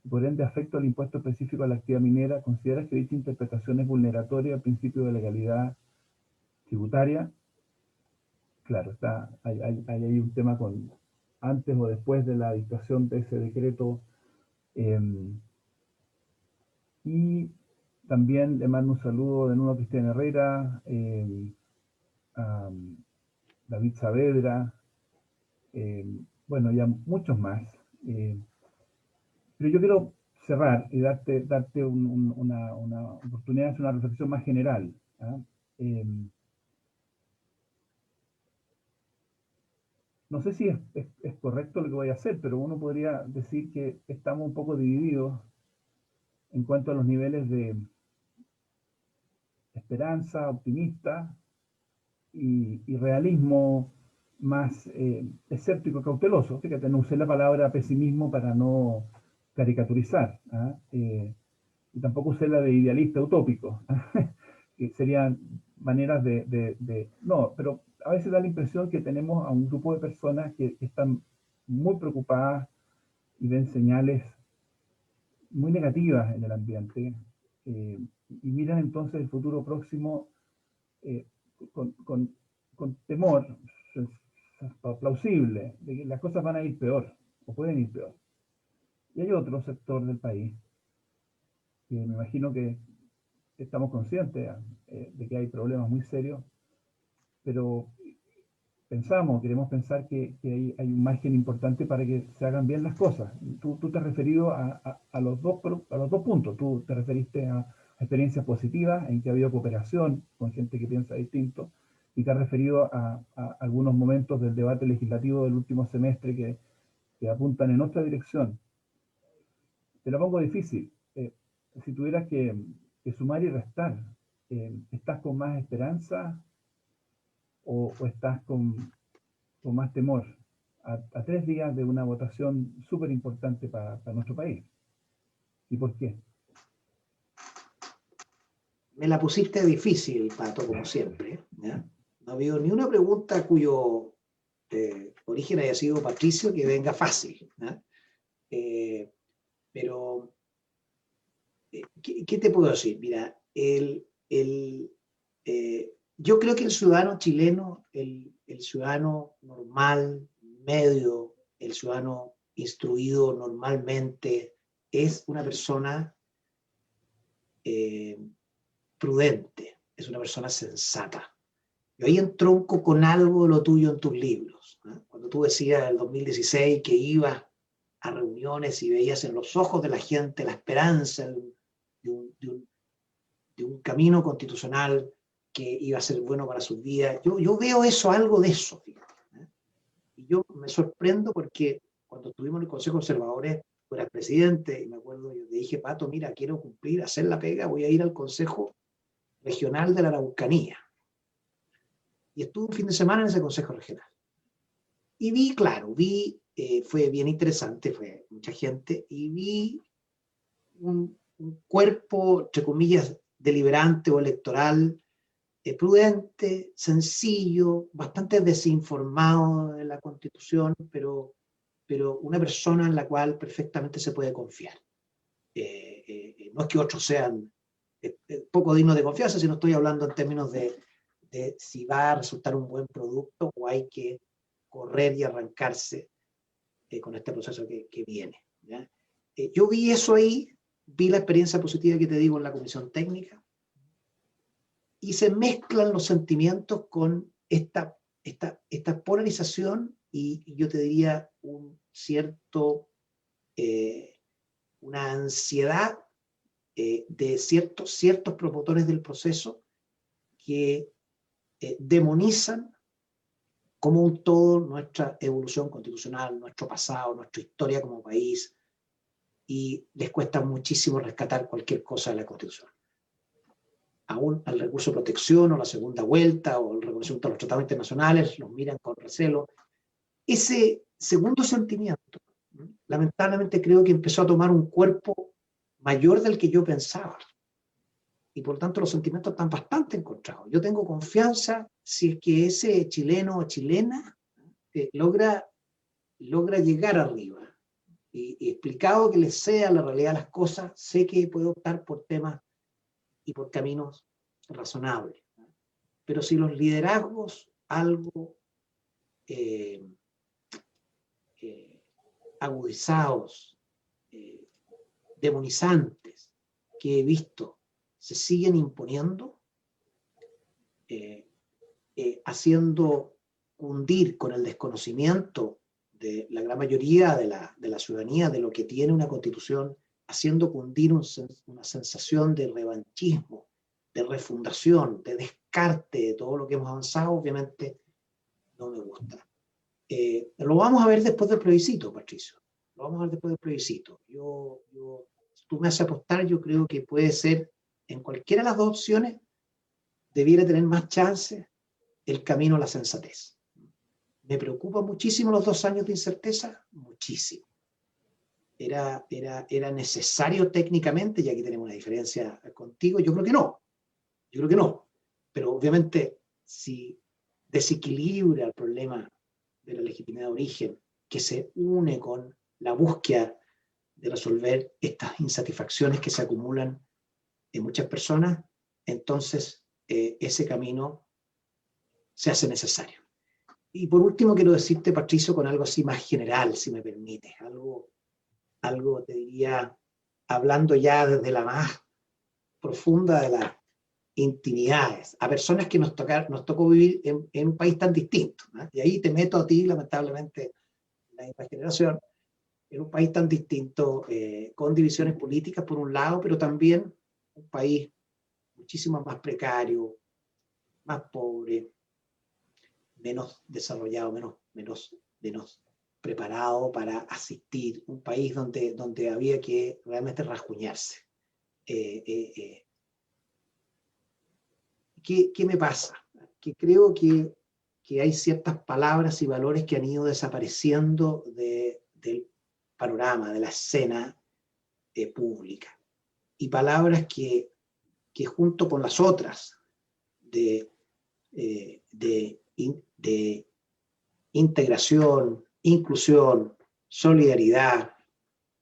por ende afecta al impuesto específico a la actividad minera. ¿Consideras que dicha interpretación es vulneratoria al principio de legalidad tributaria? Claro, hay un tema con antes o después de la dictación de ese decreto. Y también le mando un saludo de nuevo a Cristian Herrera, a David Saavedra, bueno, ya muchos más. Pero yo quiero cerrar y darte una oportunidad de hacer una reflexión más general. ¿Ah? No sé si es correcto lo que voy a hacer, pero uno podría decir que estamos un poco divididos en cuanto a los niveles de esperanza optimista y realismo más escéptico, cauteloso. Fíjate, no usé la palabra pesimismo para no caricaturizar, ¿ah? Y tampoco usé la de idealista utópico, que serían maneras No, pero a veces da la impresión que tenemos a un grupo de personas que están muy preocupadas y ven señales muy negativas en el ambiente, y miran entonces el futuro próximo eh, con, con, con temor plausible de que las cosas van a ir peor o pueden ir peor. Y hay otro sector del país que me imagino que estamos conscientes de que hay problemas muy serios, pero queremos pensar que hay un margen importante para que se hagan bien las cosas. Tú te has referido a los dos puntos. Tú te referiste a experiencias positivas en que ha habido cooperación con gente que piensa distinto, y te has referido a algunos momentos del debate legislativo del último semestre que apuntan en otra dirección. Te lo pongo difícil. Si tuvieras que sumar y restar, ¿estás con más esperanza o estás con más temor a 3 días de una votación súper importante para nuestro país? ¿Y por qué? Me la pusiste difícil, Pato, como siempre, ¿ya? No ha habido ni una pregunta cuyo origen haya sido Patricio que venga fácil, ¿ya? Pero, ¿qué te puedo decir? Mira, yo creo que el ciudadano chileno, el ciudadano normal, medio, el ciudadano instruido normalmente, es una persona prudente, es una persona sensata. Y ahí entronco con algo de lo tuyo en tus libros, ¿no? Cuando tú decías en el 2016 que ibas a reuniones y veías en los ojos de la gente la esperanza de un camino constitucional que iba a ser bueno para sus vidas. Yo veo eso, algo de eso, fíjate, ¿eh? Y yo me sorprendo porque cuando estuvimos en el Consejo de Conservadores, tú eras presidente, y me acuerdo, yo te dije, Pato, mira, quiero cumplir, hacer la pega, voy a ir al Consejo Regional de la Araucanía. Y estuve un fin de semana en ese Consejo Regional. Y vi, claro, fue bien interesante, fue mucha gente, y vi un cuerpo, entre comillas, deliberante o electoral, prudente, sencillo, bastante desinformado de la Constitución, pero una persona en la cual perfectamente se puede confiar. No es que otros sean poco dignos de confianza, sino estoy hablando en términos de si va a resultar un buen producto o hay que correr y arrancarse con este proceso que viene, ¿ya? Yo vi eso ahí, vi la experiencia positiva que te digo en la comisión técnica, y se mezclan los sentimientos con esta polarización y yo te diría una ansiedad de ciertos promotores del proceso que demonizan como un todo nuestra evolución constitucional, nuestro pasado, nuestra historia como país, y les cuesta muchísimo rescatar cualquier cosa de la Constitución. Aún al recurso de protección o la segunda vuelta o el reconocimiento de los tratados internacionales los miran con recelo. Ese segundo sentimiento, lamentablemente creo que empezó a tomar un cuerpo mayor del que yo pensaba. Y por tanto los sentimientos están bastante encontrados. Yo tengo confianza si es que ese chileno o chilena logra llegar arriba. Y explicado que les sea la realidad de las cosas, sé que puede optar por temas y por caminos razonables. Pero si los liderazgos algo agudizados, demonizantes, que he visto, se siguen imponiendo, haciendo hundir con el desconocimiento de la gran mayoría de la ciudadanía, de lo que tiene una constitución, haciendo cundir una sensación de revanchismo, de refundación, de descarte de todo lo que hemos avanzado, obviamente no me gusta. Lo vamos a ver después del plebiscito, Patricio. Lo vamos a ver después del plebiscito. Tú me haces apostar, yo creo que puede ser, en cualquiera de las dos opciones, debiera tener más chance el camino a la sensatez. Me preocupa muchísimo los 2 años de incerteza, muchísimo. Era necesario técnicamente, y aquí tenemos una diferencia contigo, yo creo que no, pero obviamente si desequilibra el problema de la legitimidad de origen, que se une con la búsqueda de resolver estas insatisfacciones que se acumulan en muchas personas, entonces ese camino se hace necesario. Y por último quiero decirte, Patricio, con algo así más general, si me permites, algo te diría, hablando ya desde la más profunda de las intimidades, a personas que nos tocó vivir en un país tan distinto, ¿no? Y ahí te meto a ti, lamentablemente, la misma generación, en un país tan distinto, con divisiones políticas por un lado, pero también un país muchísimo más precario, más pobre, menos desarrollado, menos preparado para asistir, un país donde había que realmente rasguñarse. ¿Qué me pasa? Que creo que hay ciertas palabras y valores que han ido desapareciendo del panorama, de la escena pública. Y palabras que junto con las otras de integración, inclusión, solidaridad,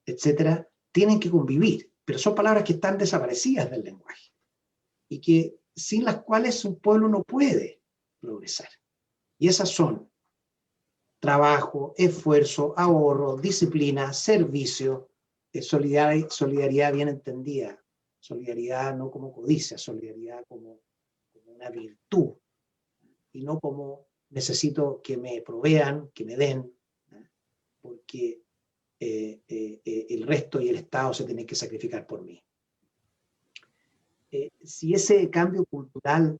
etcétera, tienen que convivir, pero son palabras que están desaparecidas del lenguaje y que sin las cuales un pueblo no puede progresar. Y esas son trabajo, esfuerzo, ahorro, disciplina, servicio, solidaridad bien entendida, solidaridad no como codicia, solidaridad como una virtud, y no como necesito que me provean, que me den, porque el resto y el Estado se tienen que sacrificar por mí. Si ese cambio cultural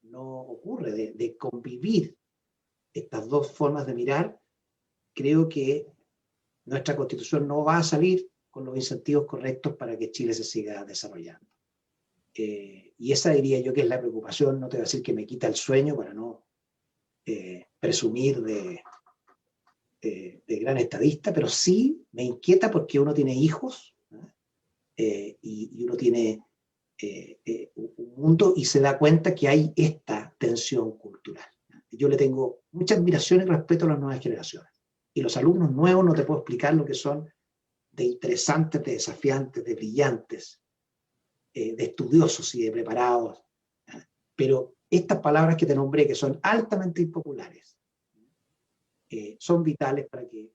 no ocurre, de convivir estas dos formas de mirar, creo que nuestra Constitución no va a salir con los incentivos correctos para que Chile se siga desarrollando. Y esa diría yo que es la preocupación, no te voy a decir que me quita el sueño para no presumir de gran estadista, pero sí me inquieta porque uno tiene hijos, y uno tiene un mundo y se da cuenta que hay esta tensión cultural. Yo le tengo mucha admiración y respeto a las nuevas generaciones. Y los alumnos nuevos no te puedo explicar lo que son de interesantes, de desafiantes, de brillantes, de estudiosos y de preparados. Pero estas palabras que te nombré, que son altamente impopulares, son vitales para que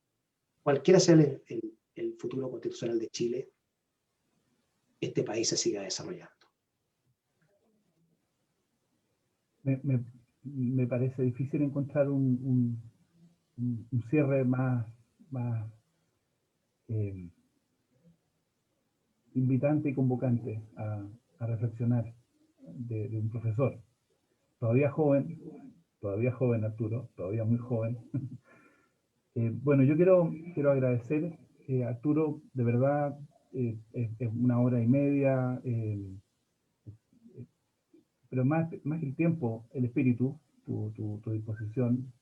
cualquiera sea el futuro constitucional de Chile, este país se siga desarrollando. Me parece difícil encontrar un cierre más invitante y convocante a reflexionar de un profesor. Todavía joven Arturo, todavía muy joven. Bueno, yo quiero agradecer, Arturo, de verdad, es 1 hora y media, pero más que el tiempo, el espíritu, tu disposición.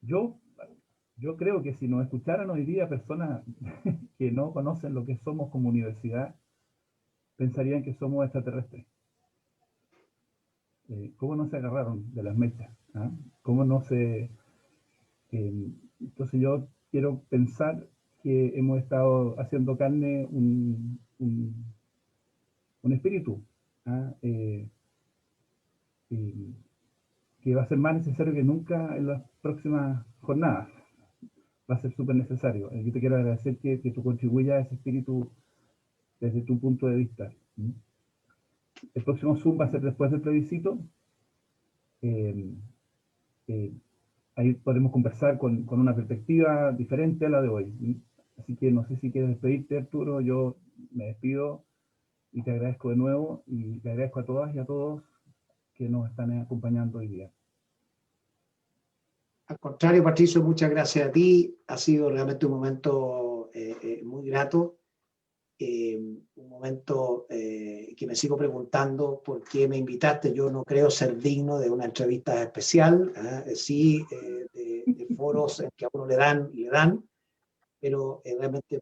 Yo creo que si nos escucharan hoy día personas que no conocen lo que somos como universidad, pensarían que somos extraterrestres. ¿Cómo no se agarraron de las mechas? ¿Ah? ¿Cómo no se...? Entonces yo quiero pensar que hemos estado haciendo carne un espíritu, ¿ah? Que va a ser más necesario que nunca en las próximas jornadas. Va a ser súper necesario. Yo te quiero agradecer que tú contribuyas a ese espíritu desde tu punto de vista. El próximo Zoom va a ser después del plebiscito. ahí podemos conversar con una perspectiva diferente a la de hoy. Así que no sé si quieres despedirte, Arturo. Yo me despido y te agradezco de nuevo, y le agradezco a todas y a todos que nos están acompañando hoy día. Al contrario, Patricio, muchas gracias a ti. Ha sido realmente un momento muy grato. Un momento que me sigo preguntando por qué me invitaste. Yo no creo ser digno de una entrevista especial, sí, de foros en que a uno le dan, pero realmente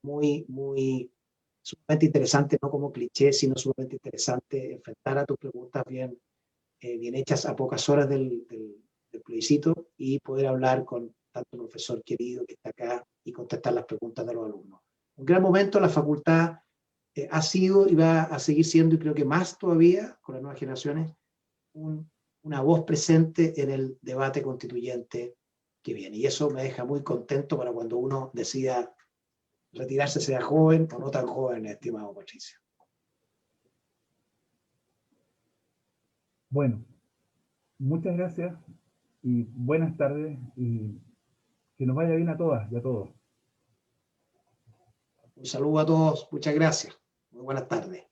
sumamente interesante, no como cliché, sino sumamente interesante enfrentar a tus preguntas bien hechas a pocas horas del plebiscito, y poder hablar con tanto profesor querido que está acá y contestar las preguntas de los alumnos. Un gran momento. La facultad ha sido y va a seguir siendo, y creo que más todavía con las nuevas generaciones, una voz presente en el debate constituyente que viene. Y eso me deja muy contento para cuando uno decida retirarse, sea joven o no tan joven, estimado Patricio. Bueno, muchas gracias y buenas tardes, y que nos vaya bien a todas y a todos. Un saludo a todos, muchas gracias. Muy buenas tardes.